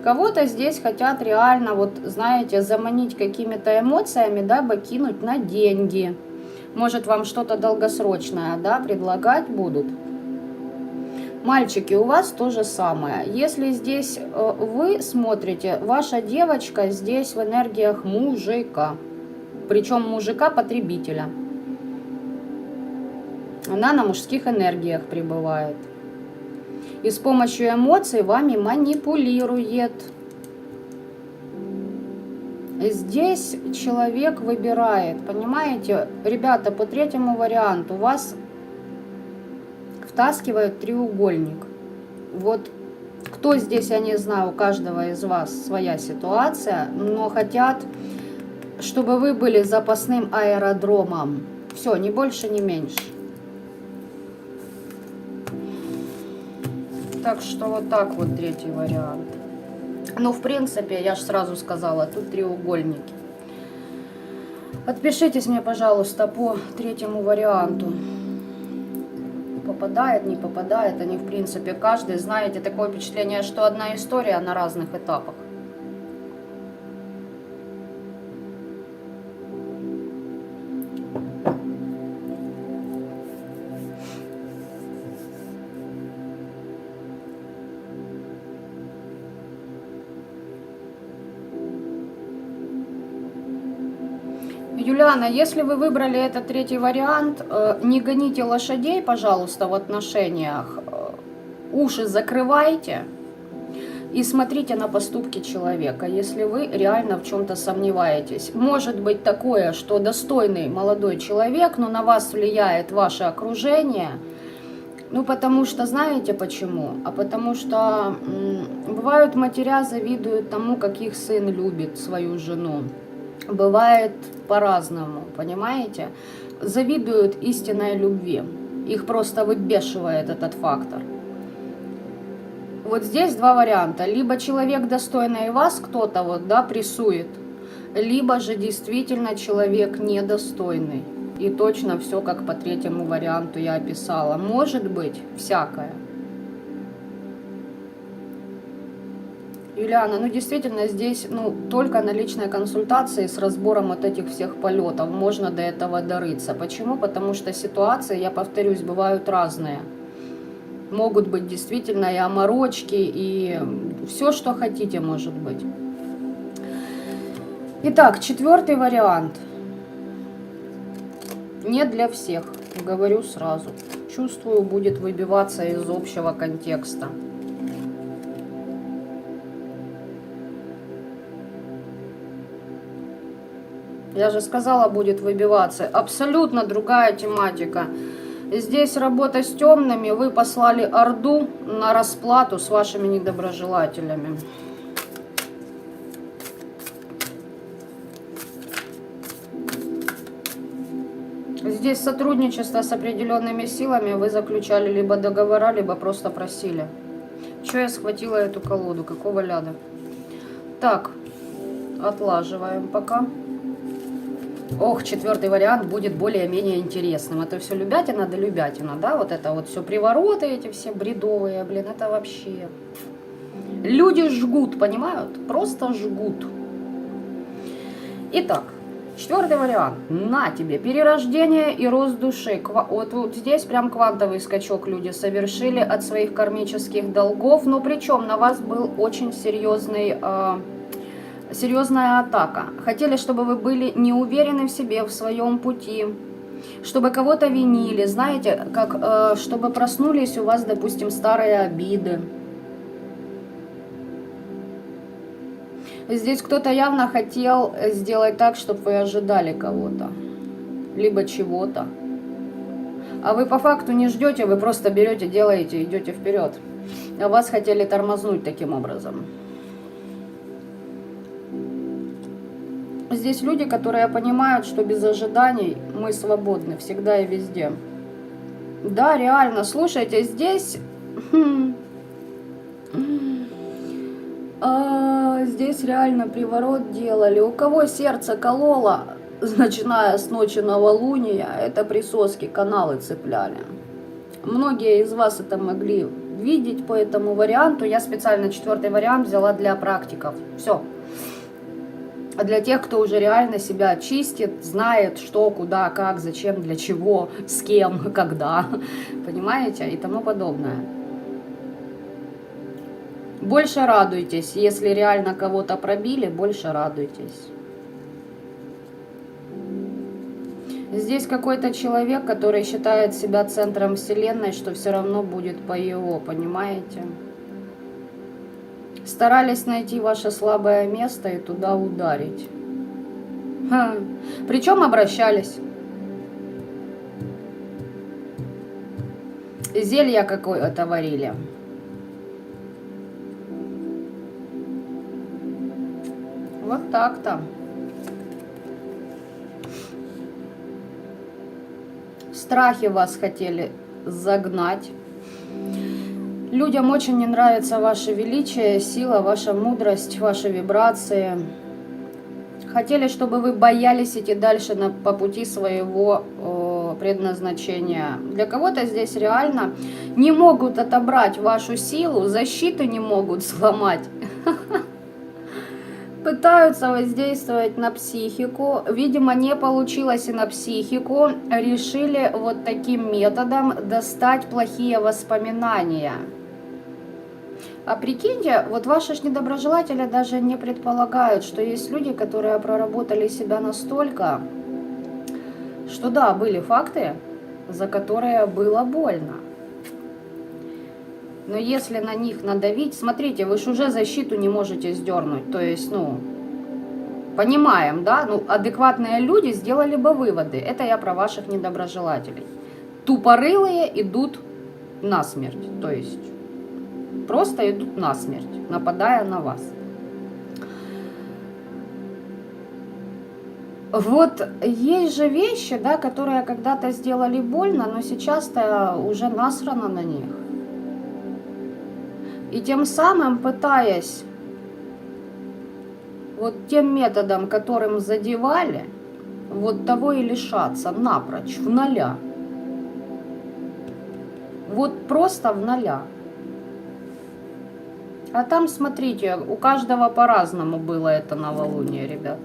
Кого-то здесь хотят реально, знаете, заманить какими-то эмоциями, дабы кинуть на деньги. Может, вам что-то долгосрочное, предлагать будут. Мальчики, у вас то же самое. Если здесь вы смотрите, ваша девочка здесь в энергиях мужика. Причем мужика-потребителя. Она на мужских энергиях пребывает. И с помощью эмоций вами манипулирует. Здесь человек выбирает. Понимаете, ребята, по третьему варианту вас втаскивают треугольник. Кто здесь, я не знаю, у каждого из вас своя ситуация, но хотят, чтобы вы были запасным аэродромом. Все, ни больше, ни меньше. Так что так третий вариант. В принципе, я же сразу сказала, тут треугольники. Отпишитесь мне, пожалуйста, по третьему варианту. Попадает, не попадает, они в принципе каждый, знаете, такое впечатление, что одна история на разных этапах. Юлиана, если вы выбрали этот третий вариант, не гоните лошадей, пожалуйста, в отношениях. уши закрывайте и смотрите на поступки человека, если вы реально в чем-то сомневаетесь. Может быть такое, что достойный молодой человек, но на вас влияет ваше окружение. Ну, потому что, знаете почему? А потому что бывают матеря завидуют тому, как их сын любит свою жену. Бывает по-разному, понимаете? Завидуют истинной любви. Их просто выбешивает этот фактор. Вот здесь два варианта. Либо человек достойный вас кто-то вот, да, прессует, либо же действительно человек недостойный. И точно все как по третьему варианту я описала. Может быть всякое. Юлиана, ну действительно здесь только на личной консультации с разбором вот этих всех полетов можно до этого дорыться. Почему? Потому что ситуации, я повторюсь, бывают разные. Могут быть действительно и оморочки, и все, что хотите, может быть. Итак, четвертый вариант. Не для всех, говорю сразу. Чувствую, будет выбиваться из общего контекста. Я же сказала, будет выбиваться. Абсолютно другая тематика. Здесь работа с темными. Вы послали орду на расплату с вашими недоброжелателями. Здесь сотрудничество с определенными силами. Вы заключали либо договора, либо просто просили. Чего я схватила эту колоду? Какого ляда? Так, отлаживаем пока. Ох, четвертый вариант будет более-менее интересным. Это все любятина да любятина, да? Вот это вот все привороты эти все бредовые, блин, это вообще... Люди жгут, понимают? Просто жгут. Итак, четвертый вариант. На тебе перерождение и рост души. Вот здесь прям квантовый скачок люди совершили от своих кармических долгов. Но причем на вас был очень серьезная атака. Хотели, чтобы вы были не уверены в себе, в своем пути, чтобы кого-то винили, знаете, как чтобы проснулись у вас, допустим, старые обиды. Здесь кто-то явно хотел сделать так, чтобы вы ожидали кого-то, либо чего-то. А вы по факту не ждете, вы просто берете, делаете, идете вперед. А вас хотели тормознуть таким образом. Здесь люди, которые понимают, что без ожиданий мы свободны всегда и везде. Да, реально, слушайте, здесь... Здесь реально приворот делали. У кого сердце кололо, начиная с ночи новолуния, это присоски, каналы цепляли. Многие из вас это могли видеть по этому варианту. Я специально четвертый вариант взяла для практиков. Все. А для тех, кто уже реально себя чистит, знает, что, куда, как, зачем, для чего, с кем, когда, понимаете, и тому подобное. Больше радуйтесь, если реально кого-то пробили, больше радуйтесь. Здесь какой-то человек, который считает себя центром вселенной, что все равно будет по его, понимаете? Старались найти ваше слабое место и туда ударить. Причем обращались. Зелья какое-то варили. Вот так-то. Страхи вас хотели загнать. Людям очень не нравится ваше величие, сила, ваша мудрость, ваши вибрации. Хотели, чтобы вы боялись идти дальше по пути своего предназначения. Для кого-то здесь реально не могут отобрать вашу силу, защиту не могут сломать. Пытаются воздействовать на психику. Видимо, не получилось и на психику. Решили вот таким методом достать плохие воспоминания. А прикиньте, вот ваши ж недоброжелатели даже не предполагают, что есть люди, которые проработали себя настолько, что да, были факты, за которые было больно. Но если на них надавить, смотрите, вы же уже защиту не можете сдернуть. То есть, ну, понимаем, да? Ну, адекватные люди сделали бы выводы. Это я про ваших недоброжелателей. Тупорылые идут насмерть. То есть, просто идут насмерть, нападая на вас. Вот есть же вещи, да, которые когда-то сделали больно, но сейчас-то уже насрано на них. И тем самым, пытаясь вот тем методом, которым задевали, вот того и лишаться напрочь, в ноля. Вот просто в ноля. А там, смотрите, у каждого по-разному было это новолуние, ребят.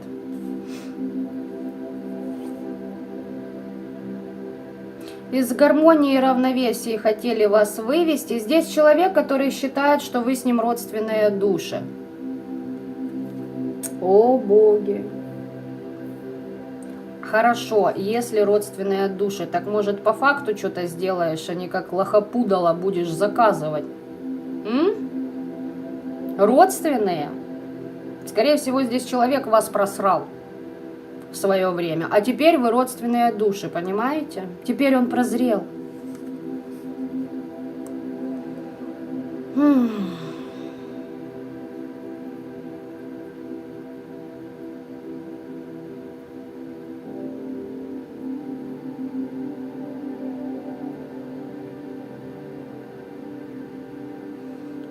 Из гармонии и равновесия хотели вас вывести. Здесь человек, который считает, что вы с ним родственные души. О боги! Хорошо, если родственные души, так может по факту что-то сделаешь, а не как лохопудало будешь заказывать? Родственные? Скорее всего, здесь человек вас просрал в свое время. А теперь вы родственные души, понимаете? Теперь он прозрел.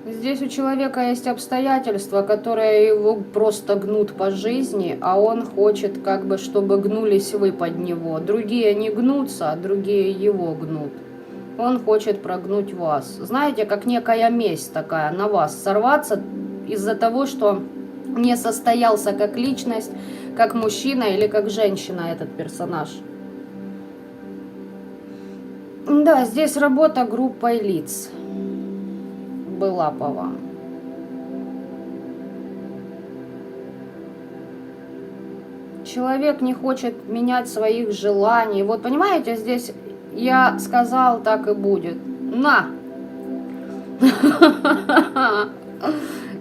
Здесь у человека есть обстоятельства, которые его просто гнут по жизни, а он хочет, как бы, чтобы гнулись вы под него. Другие не гнутся, а другие его гнут. Он хочет прогнуть вас. Знаете, как некая месть такая на вас сорваться из-за того, что не состоялся как личность, как мужчина или как женщина этот персонаж. Да, здесь работа группой лиц была по вам. Человек не хочет менять своих желаний. Вот понимаете, здесь я сказал, так и будет. На!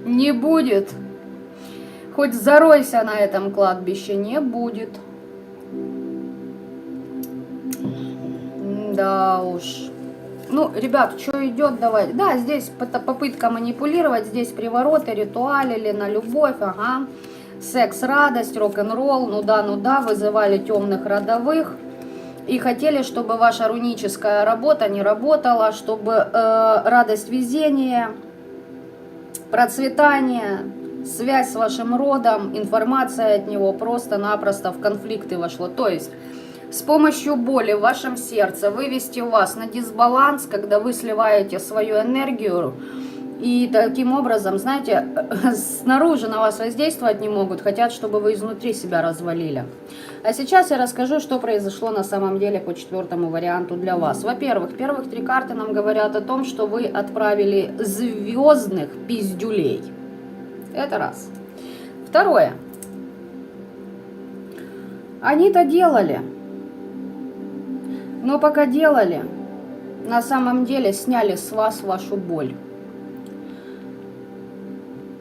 Не будет. Хоть заройся на этом кладбище, не будет. Да уж. Ну, ребят, что идет, давай. Да, здесь попытка манипулировать, здесь привороты, ритуалили на любовь, ага. Секс, радость, рок-н-ролл, ну да, вызывали темных родовых. И хотели, чтобы ваша руническая работа не работала, чтобы радость, везение, процветание, связь с вашим родом, информация от него просто-напросто в конфликты вошло. То есть с помощью боли в вашем сердце вывести вас на дисбаланс, когда вы сливаете свою энергию, и таким образом, знаете, снаружи на вас воздействовать не могут, хотят, чтобы вы изнутри себя развалили. А сейчас я расскажу, что произошло на самом деле по четвертому варианту для вас. Во-первых, первых 3 карты нам говорят о том, что вы отправили звездных пиздюлей. Это раз. Второе. Они-то делали. Но пока делали, на самом деле сняли с вас вашу боль.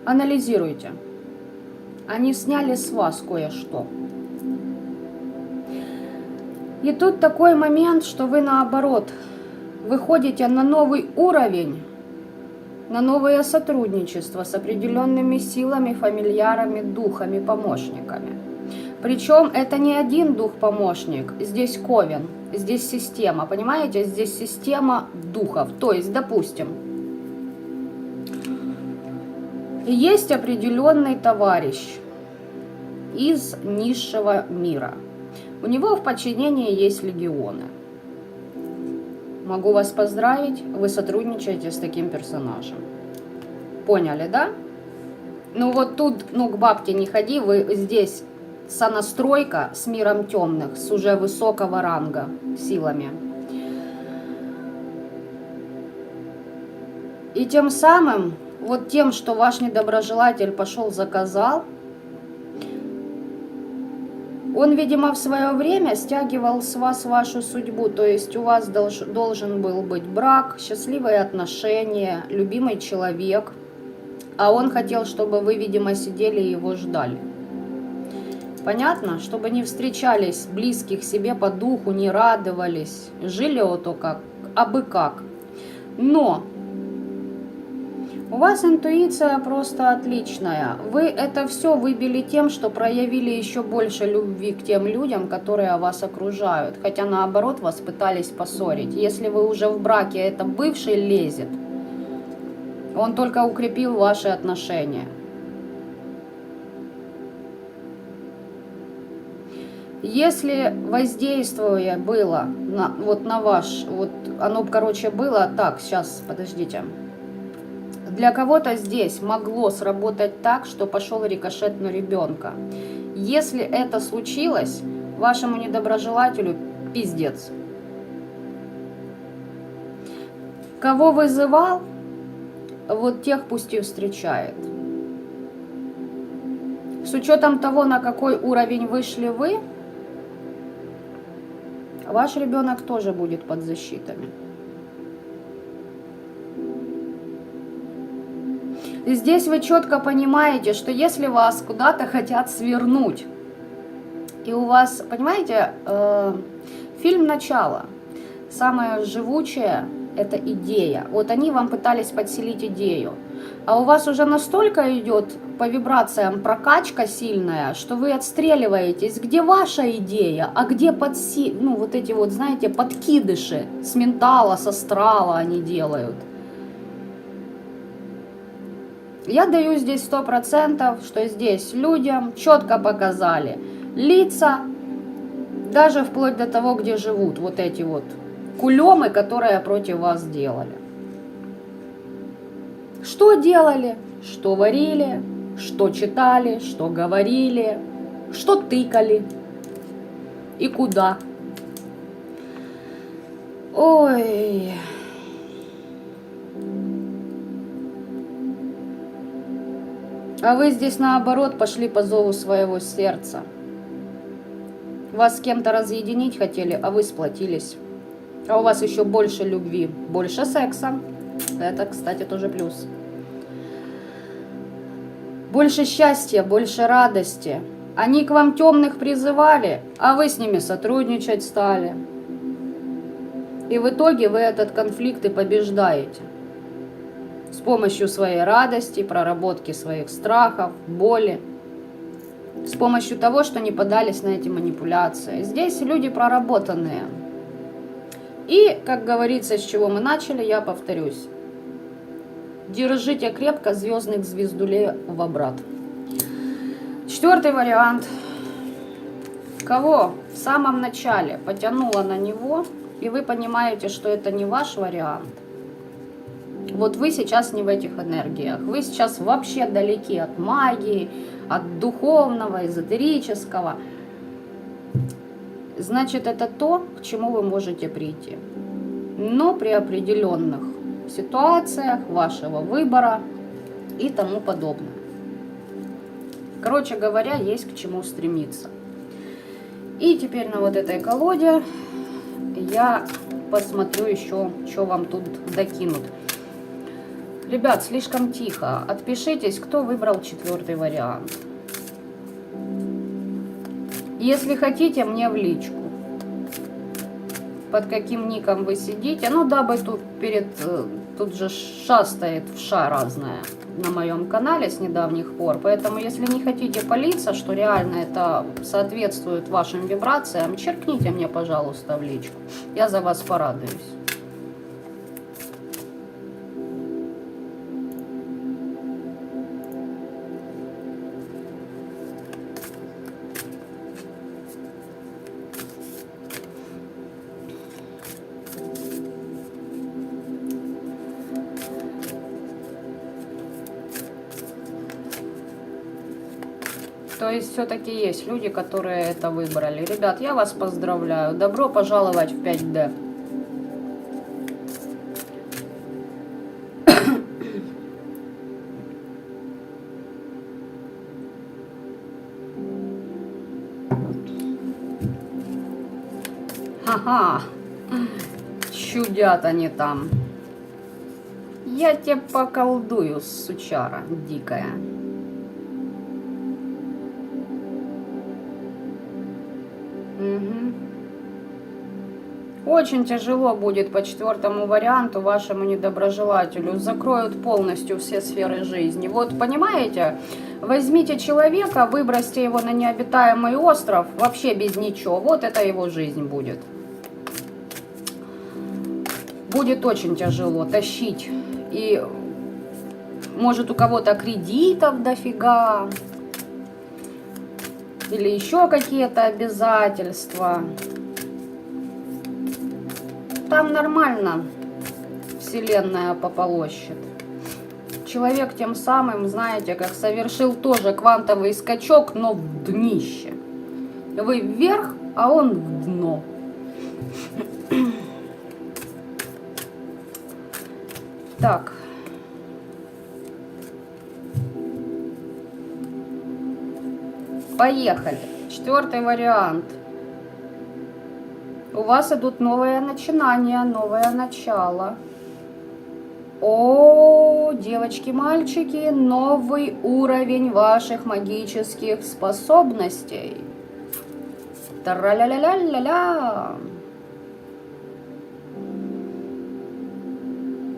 Анализируйте. Они сняли с вас кое-что. И тут такой момент, что вы наоборот выходите на новый уровень, на новое сотрудничество с определенными силами, фамильярами, духами, помощниками. Причем это не один дух-помощник, здесь ковен, здесь система, понимаете? Здесь система духов. То есть, допустим, есть определенный товарищ из низшего мира. У него в подчинении есть легионы. Могу вас поздравить, вы сотрудничаете с таким персонажем. Поняли, да? Ну вот тут, ну к бабке не ходи, вы здесь сонастройка с миром темных, с уже высокого ранга силами. И тем самым, вот тем, что ваш недоброжелатель пошел заказал, Он, видимо, в свое время стягивал с вас вашу судьбу, то есть у вас должен был быть брак, счастливые отношения, любимый человек, а он хотел, чтобы вы, видимо, сидели и его ждали. Понятно? Чтобы не встречались близких себе по духу, не радовались, жили вот только абы как. Но у вас интуиция просто отличная. Вы это все выбили тем, что проявили еще больше любви к тем людям, которые вас окружают. Хотя наоборот вас пытались поссорить. Если вы уже в браке, это бывший лезет. Он только укрепил ваши отношения. Если воздействие было на ваш, оно, короче, было так, сейчас, подождите. Для кого-то здесь могло сработать так, что пошел рикошет на ребенка. Если это случилось, вашему недоброжелателю пиздец. Кого вызывал, вот тех пусть и встречает. С учетом того, на какой уровень вышли вы, ваш ребенок тоже будет под защитами. И здесь вы четко понимаете, что если вас куда-то хотят свернуть, и у вас, понимаете, фильм «Начало», самое живучее – это идея. Вот они вам пытались подселить идею, а у вас уже настолько идет по вибрациям прокачка сильная, что вы отстреливаетесь, где ваша идея, а где вот эти вот, знаете, подкидыши с ментала, с астрала они делают. Я даю здесь 100%, что здесь людям четко показали лица, даже вплоть до того, где живут вот эти вот кулемы, которые против вас делали. Что делали, что варили, что читали, что говорили, что тыкали и куда. Ой... А вы здесь наоборот пошли по зову своего сердца. Вас с кем-то разъединить хотели, а вы сплотились. А у вас еще больше любви, больше секса. Это, кстати, тоже плюс. Больше счастья, больше радости. Они к вам темных призывали, а вы с ними сотрудничать стали. И в итоге вы этот конфликт и побеждаете. С помощью своей радости, проработки своих страхов, боли. С помощью того, что не поддались на эти манипуляции. Здесь люди проработанные. И, как говорится, с чего мы начали, я повторюсь. Держите крепко звездных звездулей в обрат. Четвертый вариант. Кого в самом начале потянуло на него, и вы понимаете, что это не ваш вариант. Вот вы сейчас не в этих энергиях. Вы сейчас вообще далеки от магии, от духовного, эзотерического. Значит, это то, к чему вы можете прийти. Но при определенных ситуациях вашего выбора и тому подобное. Короче говоря, есть к чему стремиться. И теперь на вот этой колоде я посмотрю еще, что вам тут докинут. Ребят, слишком тихо. Отпишитесь, кто выбрал четвертый вариант. Если хотите, мне в личку. Под каким ником вы сидите. Ну, дабы тут же шастает вша разная на моем канале с недавних пор. Поэтому, если не хотите палиться, что реально это соответствует вашим вибрациям, черкните мне, пожалуйста, в личку. Я за вас порадуюсь. То есть все-таки есть люди, которые это выбрали. Ребят, я вас поздравляю. Добро пожаловать в 5D. Ага, чудят они там. Я тебя поколдую, сучара дикая. Угу. Очень тяжело будет по 4-му варианту вашему недоброжелателю. Закроют полностью все сферы жизни. Вот понимаете, возьмите человека, выбросьте его на необитаемый остров, вообще без ничего. Вот это его жизнь будет. Будет очень тяжело тащить. И может у кого-то кредитов дофига. Или еще какие-то обязательства. Там нормально Вселенная пополощет. Человек тем самым, знаете, как совершил тоже квантовый скачок, но в днище. Вы вверх, а он в дно. Так. Поехали. 4-й вариант. У вас идут новые начинания, новое начало. О, девочки-мальчики, новый уровень ваших магических способностей. Тра-ля-ля-ля-ля-ля.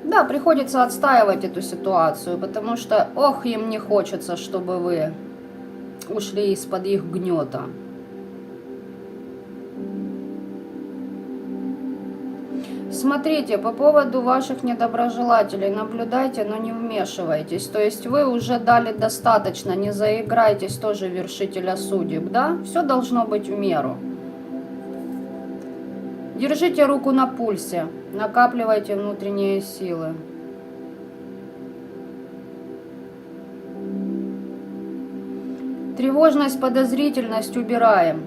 Да, приходится отстаивать эту ситуацию, потому что, ох, им не хочется, чтобы вы ушли из-под их гнета. Смотрите, по поводу ваших недоброжелателей, наблюдайте, но не вмешивайтесь. То есть вы уже дали достаточно, не заиграйтесь тоже вершителя судеб, да? Все должно быть в меру. Держите руку на пульсе, накапливайте внутренние силы. Тревожность, подозрительность убираем.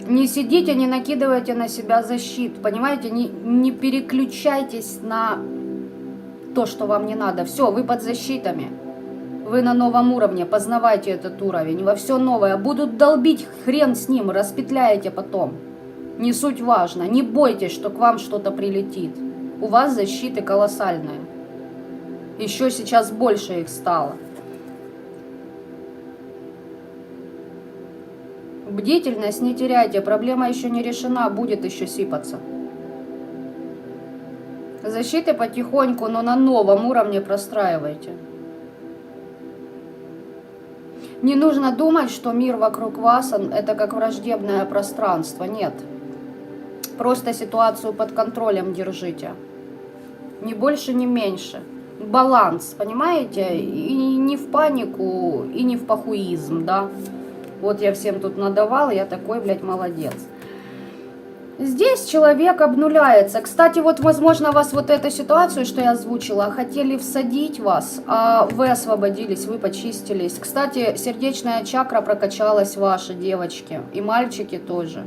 Не сидите, не накидывайте на себя защит, понимаете? Не переключайтесь на то, что вам не надо. Все, вы под защитами. Вы на новом уровне, познавайте этот уровень. Во все новое. Будут долбить, хрен с ним, распетляете потом. Не суть важно. Не бойтесь, что к вам что-то прилетит. У вас защиты колоссальные. Еще сейчас больше их стало. Бдительность не теряйте, проблема еще не решена, будет еще сыпаться. Защиты потихоньку, но на новом уровне простраивайте. Не нужно думать, что мир вокруг вас это как враждебное пространство, нет. Просто ситуацию под контролем держите. Ни больше, ни меньше. Баланс, понимаете? И не в панику, и не в похуизм, да? Вот я всем тут надавал, я такой, блядь, молодец. Здесь человек обнуляется. Кстати, вот, возможно, вас вот эту ситуацию, что я озвучила, хотели всадить вас, а вы освободились, вы почистились. Кстати, сердечная чакра прокачалась ваша, девочки, и мальчики тоже.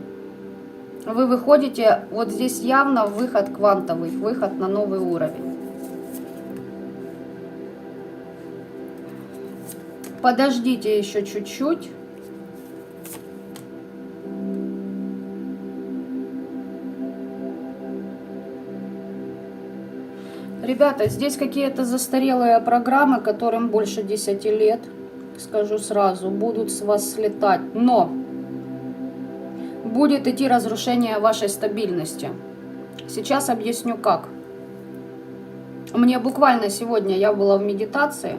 Вы выходите, вот здесь явно выход квантовый, выход на новый уровень. Подождите еще чуть-чуть. Ребята, здесь какие-то застарелые программы, которым больше 10 лет, скажу сразу, будут с вас слетать. Но будет идти разрушение вашей стабильности. Сейчас объясню как. Мне буквально сегодня, я была в медитации,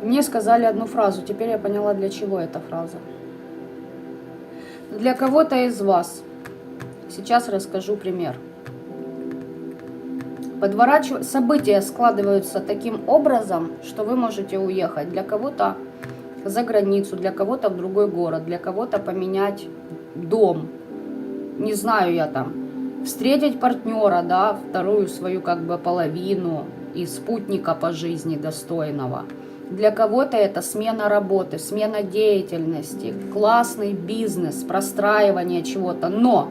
мне сказали одну фразу, теперь я поняла, для чего эта фраза. Для кого-то из вас, сейчас расскажу пример. События складываются таким образом, что вы можете уехать. Для кого-то за границу, для кого-то в другой город, для кого-то поменять дом. Не знаю я там. Встретить партнера, да, вторую свою как бы половину и спутника по жизни достойного. Для кого-то это смена работы, смена деятельности, классный бизнес, простраивание чего-то. Но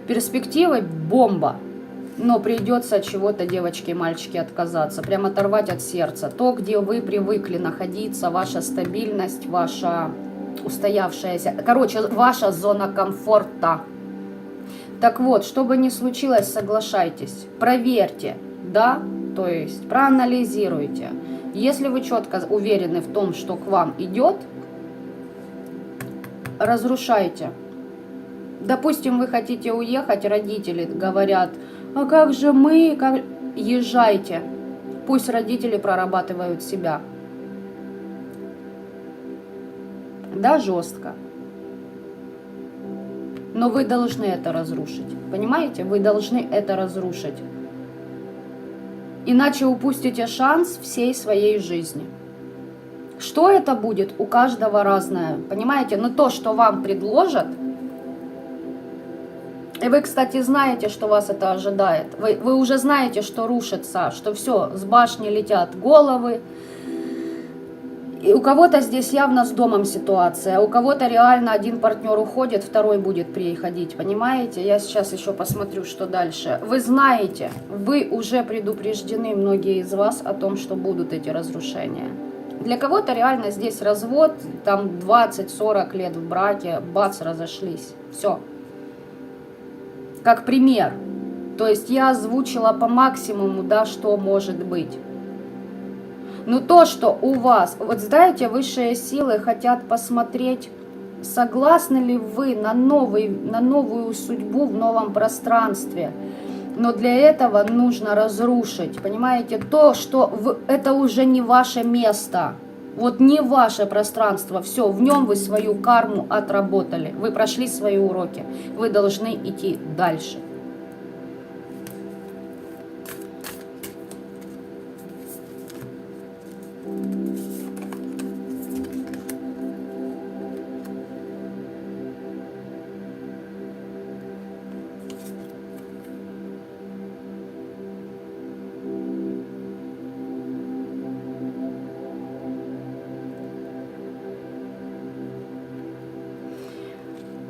перспективы бомба. Но придется от чего-то, девочки и мальчики, отказаться. Прям оторвать от сердца. То, где вы привыкли находиться, ваша стабильность, ваша устоявшаяся. Короче, ваша зона комфорта. Так вот, что бы ни случилось, соглашайтесь, проверьте, да, то есть проанализируйте. Если вы четко уверены в том, что к вам идет, разрушайте. Допустим, вы хотите уехать, родители говорят, а как же мы, как... Езжайте. Пусть родители прорабатывают себя. Да, жестко. Но вы должны это разрушить. Понимаете? Вы должны это разрушить. Иначе упустите шанс всей своей жизни. Что это будет, у каждого разное. Понимаете? Но то, что вам предложат, и вы, кстати, знаете, что вас это ожидает. Вы уже знаете, что рушится, что все, с башни летят головы. И у кого-то здесь явно с домом ситуация, у кого-то реально один партнер уходит, второй будет приходить, понимаете? Я сейчас еще посмотрю, что дальше. Вы знаете, вы уже предупреждены, многие из вас, о том, что будут эти разрушения. Для кого-то реально здесь развод, там 20-40 лет в браке, бац, разошлись, все. Как пример. То есть я озвучила по максимуму, да, что может быть. Но то, что у вас, вот знаете, высшие силы хотят посмотреть, согласны ли вы на новую судьбу в новом пространстве. Но для этого нужно разрушить, понимаете, то, что это уже не ваше место. Вот не ваше пространство, все, в нем вы свою карму отработали, вы прошли свои уроки, вы должны идти дальше.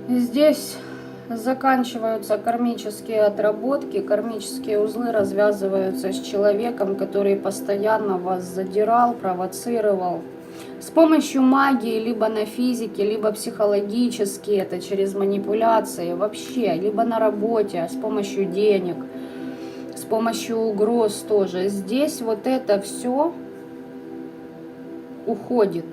Здесь заканчиваются кармические отработки, кармические узлы развязываются с человеком, который постоянно вас задирал, провоцировал. С помощью магии, либо на физике, либо психологически, это через манипуляции вообще, либо на работе, с помощью денег, с помощью угроз тоже. Здесь вот это все уходит.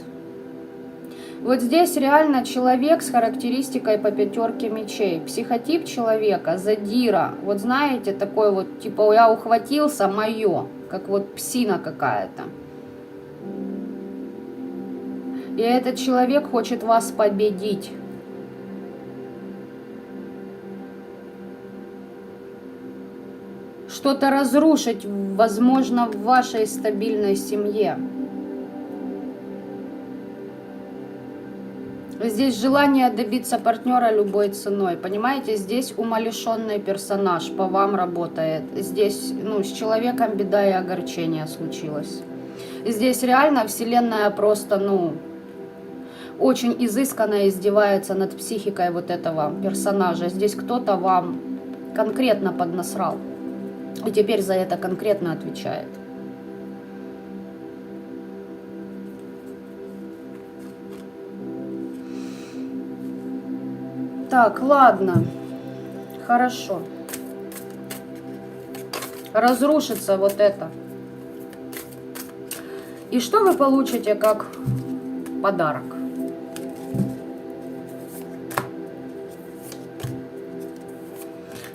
Вот здесь реально человек с характеристикой по 5 мечей. Психотип человека, задира. Вот знаете, такой вот, типа, я ухватился, мое. Как вот псина какая-то. И этот человек хочет вас победить. Что-то разрушить, возможно, в вашей стабильной семье. Здесь желание добиться партнера любой ценой, понимаете? Здесь умалишенный персонаж по вам работает. Здесь, ну, с человеком беда и огорчение случилось. Здесь реально вселенная просто, ну, очень изысканно издевается над психикой вот этого персонажа. Здесь кто-то вам конкретно поднасрал. И теперь за это конкретно отвечает. Так, ладно, хорошо. Разрушится вот это. И что вы получите как подарок?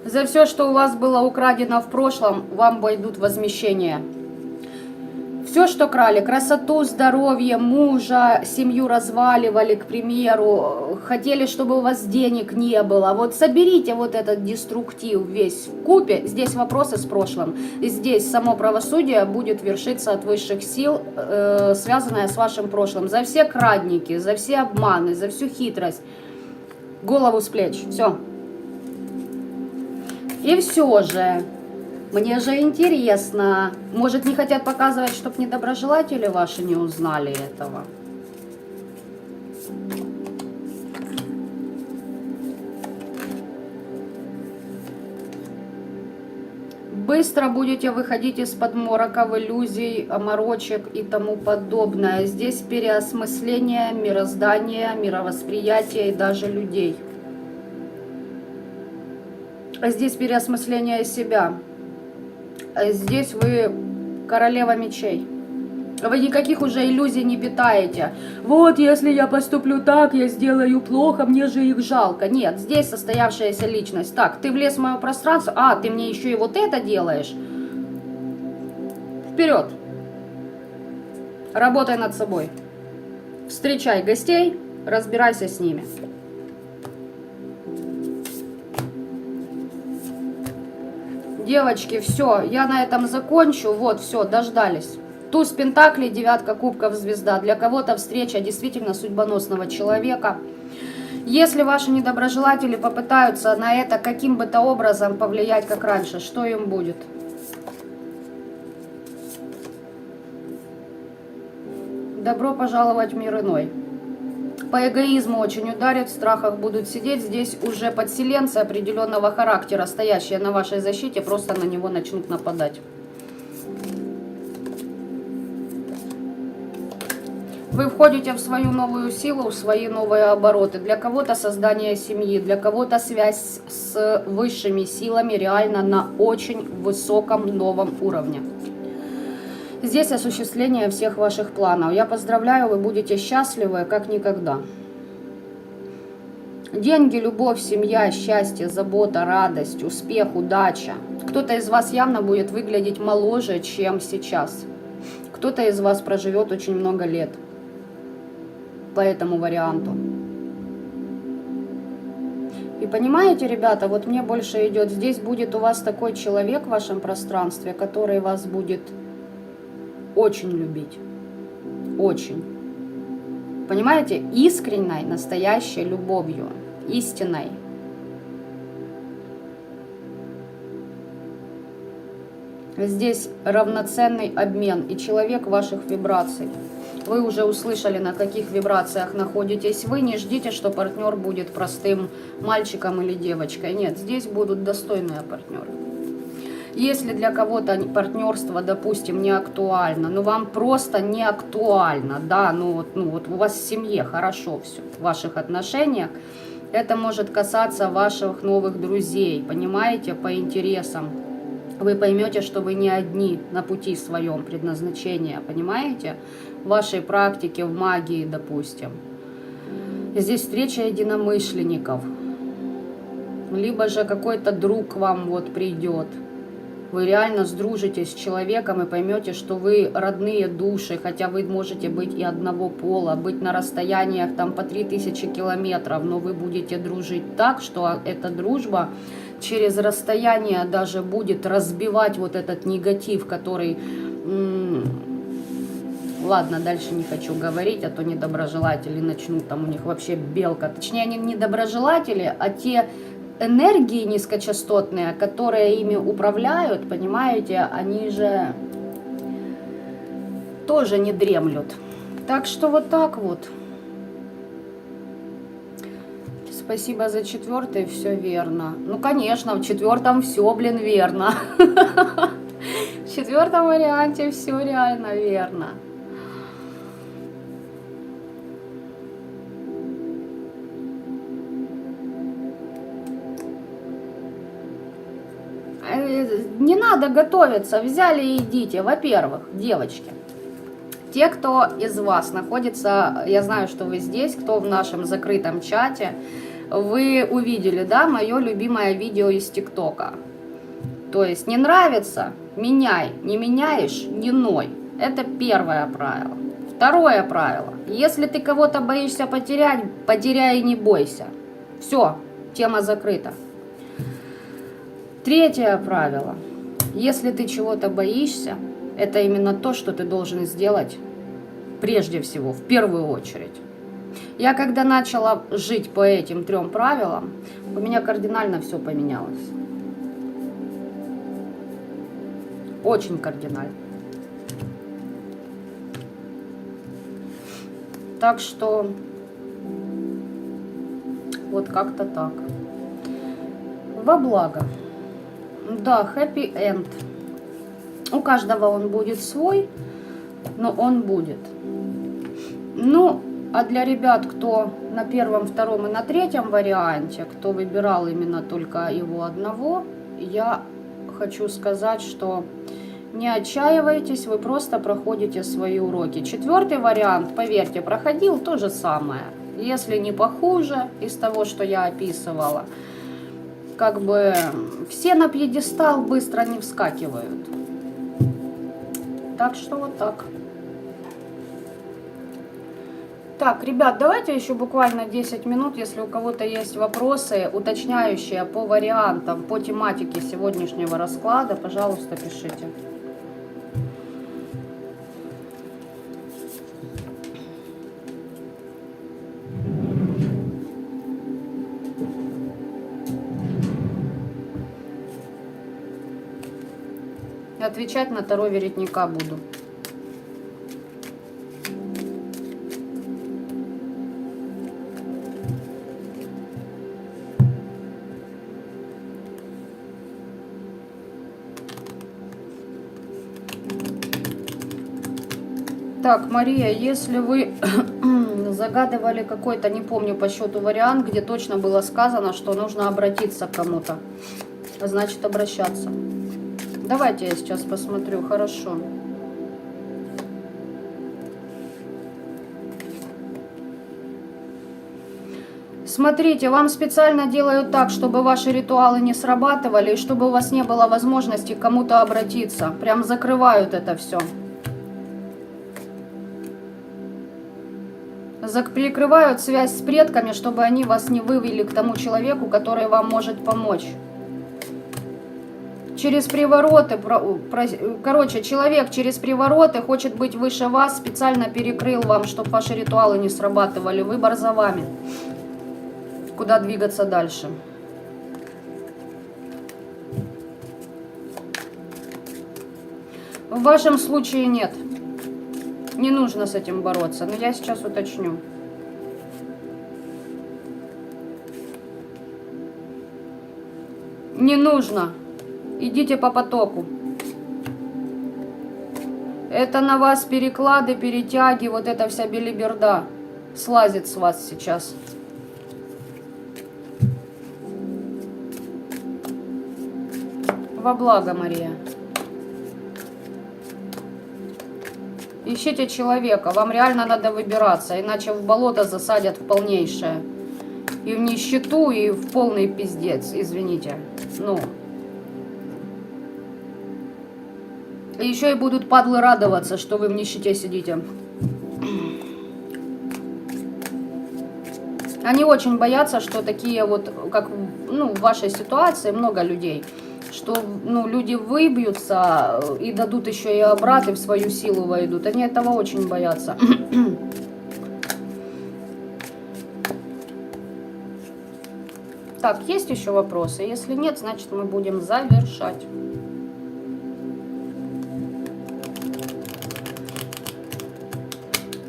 За все, что у вас было украдено в прошлом, вам пойдут возмещения. Все, что крали, красоту, здоровье, мужа, семью разваливали, к примеру, хотели, чтобы у вас денег не было. Вот соберите вот этот деструктив весь в купе. Здесь вопросы с прошлым. Здесь само правосудие будет вершиться от высших сил, связанное с вашим прошлым. За все крадники, за все обманы, за всю хитрость. Голову с плеч. Все. И все же... Мне же интересно. Может, не хотят показывать, чтобы недоброжелатели ваши не узнали этого? Быстро будете выходить из подмороков, иллюзий, оморочек и тому подобное. Здесь переосмысление мироздания, мировосприятия и даже людей. Здесь переосмысление себя. Здесь вы королева мечей. Вы никаких уже иллюзий не питаете. Вот, если я поступлю так, я сделаю плохо, мне же их жалко. Нет, здесь состоявшаяся личность. Так, ты влез в мое пространство, а, ты мне еще и вот это делаешь. Вперед. Работай над собой. Встречай гостей, разбирайся с ними. Девочки, все, я на этом закончу. Вот, все, дождались. Туз пентаклей, девятка кубков, звезда. Для кого-то встреча действительно судьбоносного человека. Если ваши недоброжелатели попытаются на это каким бы то образом повлиять, как раньше, что им будет? Добро пожаловать в мир иной. По эгоизму очень ударят, в страхах будут сидеть. Здесь уже подселенцы определенного характера, стоящие на вашей защите, просто на него начнут нападать. Вы входите в свою новую силу, в свои новые обороты. Для кого-то создание семьи, для кого-то связь с высшими силами реально на очень высоком новом уровне. Здесь осуществление всех ваших планов. Я поздравляю, вы будете счастливы, как никогда. Деньги, любовь, семья, счастье, забота, радость, успех, удача. Кто-то из вас явно будет выглядеть моложе, чем сейчас. Кто-то из вас проживет очень много лет. По этому варианту. И понимаете, ребята, вот мне больше идет, здесь будет у вас такой человек в вашем пространстве, который вас будет очень любить. Очень. Понимаете, искренней, настоящей любовью, истинной. Здесь равноценный обмен и человек ваших вибраций. Вы уже услышали, на каких вибрациях находитесь вы. Не ждите, что партнер будет простым мальчиком или девочкой. Нет, здесь будут достойные партнеры. Если для кого-то партнерство, допустим, не актуально, ну вам просто не актуально, да, ну вот у вас в семье хорошо все, в ваших отношениях, это может касаться ваших новых друзей, понимаете, по интересам. Вы поймете, что вы не одни на пути своем предназначения, понимаете? В вашей практике, в магии, допустим. Здесь встреча единомышленников. Либо же какой-то друг к вам вот придет. Вы реально сдружитесь с человеком и поймете, что вы родные души, хотя вы можете быть и одного пола, быть на расстояниях там по 3000 километров, но вы будете дружить так, что эта дружба через расстояние даже будет разбивать вот этот негатив, который... Ладно, дальше не хочу говорить, а то недоброжелатели начнут, там у них вообще белка. Точнее, они не недоброжелатели, а те энергии низкочастотные, которые ими управляют, понимаете, они же тоже не дремлют. Так что вот так вот. Спасибо за четвертый, все верно. Ну, конечно, в четвертом все, блин, верно. В четвертом варианте все реально верно. Не надо готовиться, взяли и идите. Во-первых, девочки, те, кто из вас находится, я знаю, что вы здесь, кто в нашем закрытом чате, вы увидели, да, мое любимое видео из ТикТока. То есть не нравится, меняй, не меняешь, не ной. Это первое правило. Второе правило. Если ты кого-то боишься потерять, потеряй и не бойся. Все, тема закрыта. Третье правило. Если ты чего-то боишься, это именно то, что ты должен сделать прежде всего, в первую очередь. Я когда начала жить по этим 3 правилам, у меня кардинально все поменялось. Очень кардинально. Так что вот как-то так. Во благо. Да, happy end. У каждого он будет свой, но он будет. Ну, а для ребят, кто на первом, втором и на третьем варианте, кто выбирал именно только его одного, я хочу сказать, что не отчаивайтесь, вы просто проходите свои уроки. Четвертый вариант, поверьте, проходил то же самое. Если не похуже из того, что я описывала. Как бы все на пьедестал быстро не вскакивают. Так что вот так. Так, ребят, давайте еще буквально 10 минут, если у кого-то есть вопросы, уточняющие по вариантам, по тематике сегодняшнего расклада, пожалуйста, пишите. Отвечать на Таро Веретника буду. Так, Мария, если вы загадывали какой-то, не помню по счету вариант, где точно было сказано, что нужно обратиться к кому-то, значит обращаться. Давайте я сейчас посмотрю, хорошо. Смотрите, вам специально делают так, чтобы ваши ритуалы не срабатывали, и чтобы у вас не было возможности к кому-то обратиться. Прям закрывают это все. Перекрывают связь с предками, чтобы они вас не вывели к тому человеку, который вам может помочь. Через привороты, короче, человек через привороты хочет быть выше вас, специально перекрыл вам, чтобы ваши ритуалы не срабатывали. Выбор за вами. Куда двигаться дальше. В вашем случае нет. Не нужно с этим бороться, но я сейчас уточню. Не нужно. Идите по потоку. Это на вас переклады, перетяги, вот эта вся белиберда слазит с вас сейчас. Во благо, Мария. Ищите человека, вам реально надо выбираться, иначе в болото засадят в полнейшее. И в нищету, и в полный пиздец, извините. Ну. И еще и будут падлы радоваться, что вы в нищете сидите. Они очень боятся, что такие вот, как в вашей ситуации, много людей, что люди выбьются и дадут еще и обрат, и в свою силу войдут. Они этого очень боятся. Так, есть еще вопросы? Если нет, значит мы будем завершать.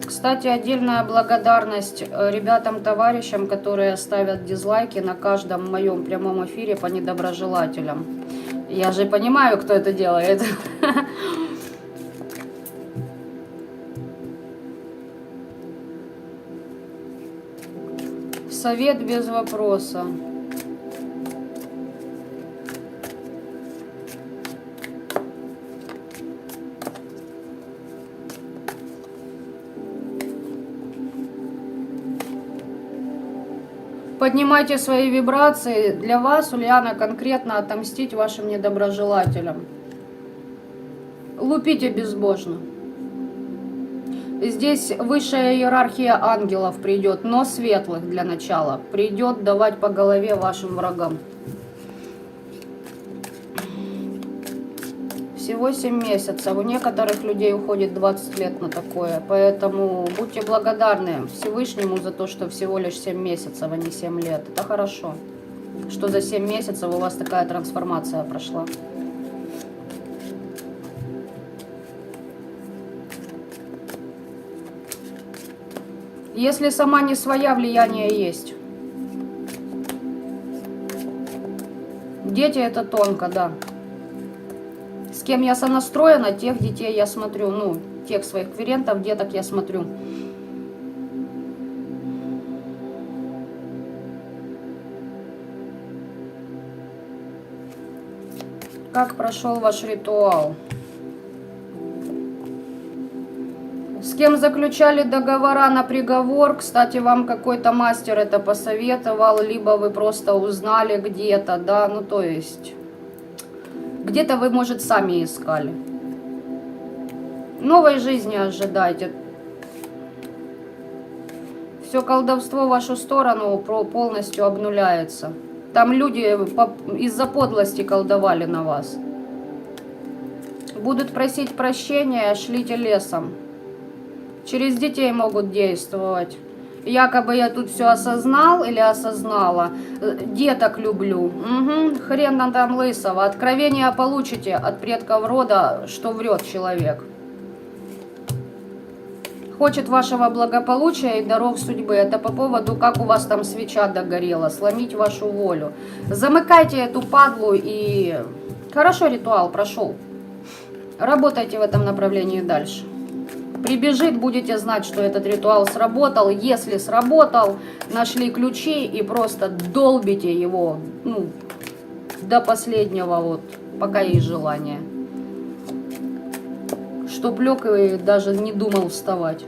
Кстати, отдельная благодарность ребятам-товарищам, которые ставят дизлайки на каждом моем прямом эфире по недоброжелателям. Я же понимаю, кто это делает. Совет без вопроса. Поднимайте свои вибрации. Для вас, Ульяна, конкретно отомстить вашим недоброжелателям. Лупите безбожно. Здесь высшая иерархия ангелов придет, но светлых для начала. Придет давать по голове вашим врагам. Всего 7 месяцев. У некоторых людей уходит 20 лет на такое. Поэтому будьте благодарны Всевышнему за то, что всего лишь 7 месяцев, а не 7 лет. Это хорошо, что за 7 месяцев у вас такая трансформация прошла. Если сама не своя, влияние есть. Дети это тонко, да. С кем я сонастроена, тех детей я смотрю. Ну, тех своих клиентов, деток я смотрю. Как прошел ваш ритуал? С кем заключали договора на приговор? Кстати, вам какой-то мастер это посоветовал, либо вы просто узнали где-то, да, ну то есть где-то вы, может, сами искали. Новой жизни ожидайте. Все колдовство в вашу сторону полностью обнуляется. Там люди из-за подлости колдовали на вас. Будут просить прощения, шлите лесом. Через детей могут действовать. Якобы я тут все осознал или осознала. Деток люблю. Угу. Хрен на там лысого. Откровение получите от предков рода, что врет человек. Хочет вашего благополучия и даров судьбы. Это по поводу, как у вас там свеча догорела. Сломить вашу волю. Замыкайте эту падлу и... Хорошо, ритуал прошел. Работайте в этом направлении дальше. Прибежит, будете знать, что этот ритуал сработал. Если сработал, нашли ключи и просто долбите его, ну, до последнего, вот, пока есть желание. Чтоб лег и даже не думал вставать.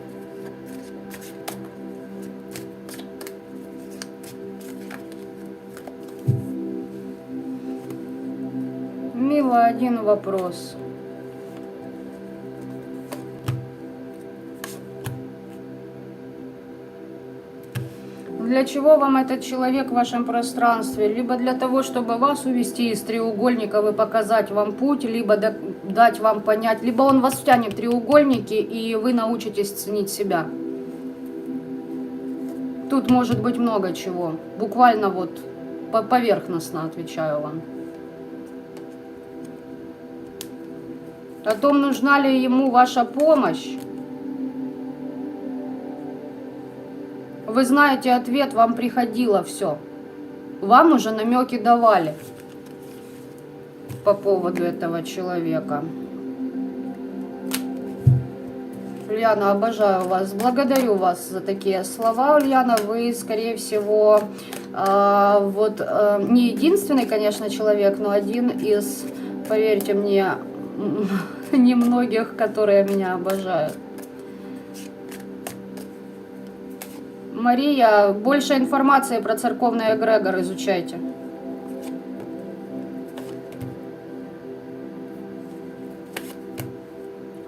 Мила, один вопрос. Для чего вам этот человек в вашем пространстве? Либо для того, чтобы вас увести из треугольников и показать вам путь, либо дать вам понять, либо он вас втянет в треугольники, и вы научитесь ценить себя. Тут может быть много чего. Буквально вот поверхностно отвечаю вам. О том, нужна ли ему ваша помощь. Вы знаете ответ, вам приходило все. Вам уже намеки давали по поводу этого человека. Ульяна, обожаю вас. Благодарю вас за такие слова, Ульяна. Вы, скорее всего, не единственный, конечно, человек, но один из, поверьте мне, немногих, которые меня обожают. Мария, больше информации про церковный эгрегор изучайте.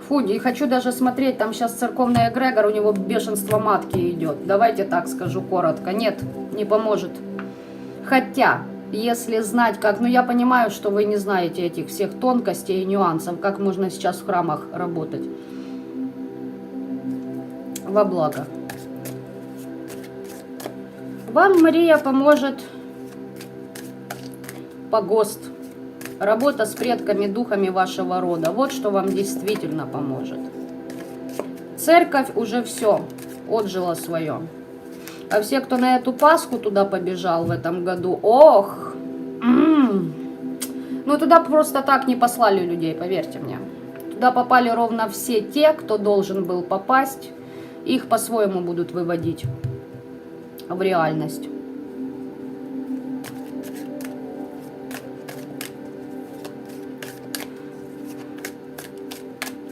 Фу, не хочу даже смотреть, там сейчас церковный эгрегор, у него бешенство матки идет. Давайте так скажу коротко. Нет, не поможет. Хотя, если знать как... Ну, я понимаю, что вы не знаете этих всех тонкостей и нюансов, как можно сейчас в храмах работать. Во благо. Вам, Мария, поможет погост, работа с предками, духами вашего рода. Вот что вам действительно поможет. Церковь уже все, отжила свое. А все, кто на эту Пасху туда побежал в этом году, ох, ну туда просто так не послали людей, поверьте мне. Туда попали ровно все те, кто должен был попасть. Их по-своему будут выводить в реальность.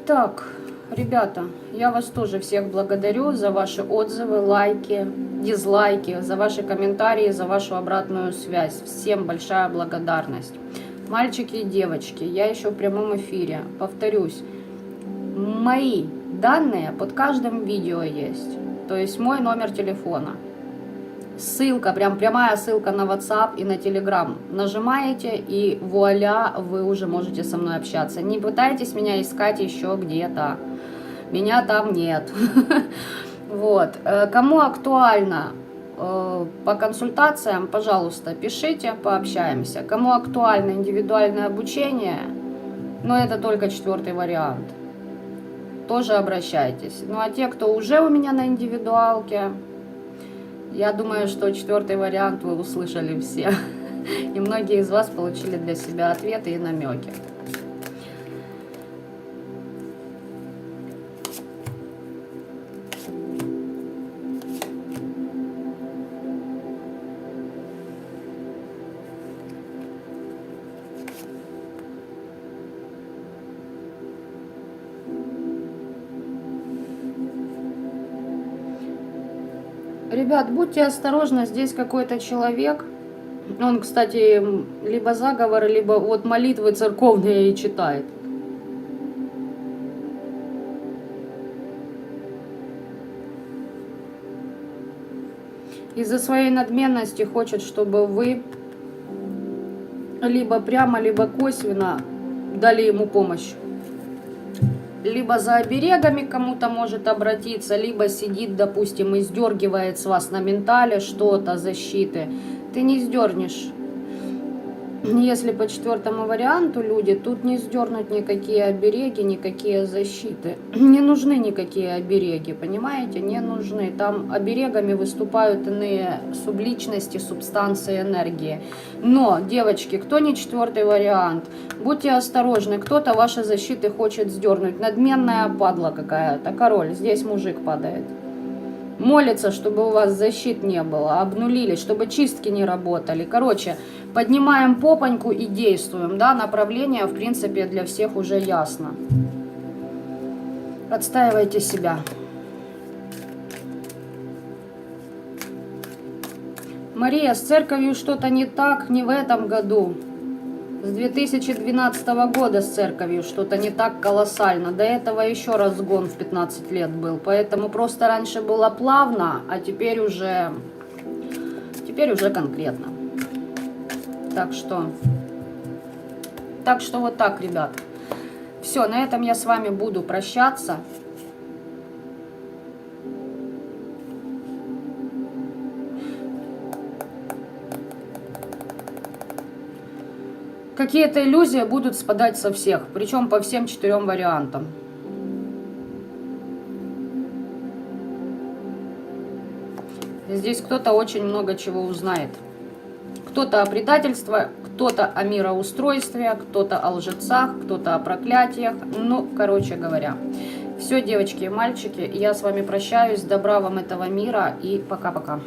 Так, ребята, я вас тоже всех благодарю за ваши отзывы, лайки, дизлайки, за ваши комментарии, за вашу обратную связь. Всем большая благодарность. Мальчики и девочки, я еще в прямом эфире. Повторюсь, мои данные под каждым видео есть. То есть мой номер телефона. Ссылка, прям прямая ссылка на WhatsApp и на Telegram. Нажимаете, и вуаля, вы уже можете со мной общаться. Не пытайтесь меня искать еще где-то. Меня там нет. Вот. Кому актуально по консультациям, пожалуйста, пишите, пообщаемся. Кому актуально индивидуальное обучение, но это только 4-й вариант. Тоже обращайтесь. Ну а те, кто уже у меня на индивидуалке, я думаю, что 4-й вариант вы услышали все. И многие из вас получили для себя ответы и намеки. Ребят, будьте осторожны, здесь какой-то человек, он, кстати, либо заговоры, либо вот молитвы церковные и читает. Из-за своей надменности хочет, чтобы вы либо прямо, либо косвенно дали ему помощь. Либо за оберегами кому-то может обратиться, либо сидит, допустим, и сдергивает с вас на ментале что-то, защиты. Ты не сдернешь. Если по 4-му варианту люди, тут не сдернуть никакие обереги, никакие защиты. Не нужны никакие обереги, понимаете? Не нужны. Там оберегами выступают иные субличности, субстанции, энергии. Но, девочки, кто не 4-й вариант, будьте осторожны. Кто-то ваши защиты хочет сдернуть. Надменная падла какая-то. Король, здесь мужик падает. Молится, чтобы у вас защит не было, обнулились, чтобы чистки не работали. Короче, поднимаем попоньку и действуем. Да, направление, в принципе, для всех уже ясно. Отстаивайте себя. Мария, с церковью что-то не так, не в этом году. С 2012 года с церковью что-то не так колоссально. До этого еще разгон в 15 лет был. Поэтому просто раньше было плавно, а теперь уже конкретно. Так что вот так, ребят. Все, на этом я с вами буду прощаться. Какие-то иллюзии будут спадать со всех, причем по всем 4 вариантам. Здесь кто-то очень много чего узнает. Кто-то о предательстве, кто-то о мироустройстве, кто-то о лжецах, кто-то о проклятиях. Ну, короче говоря. Все, девочки и мальчики, я с вами прощаюсь. Добра вам этого мира и пока-пока.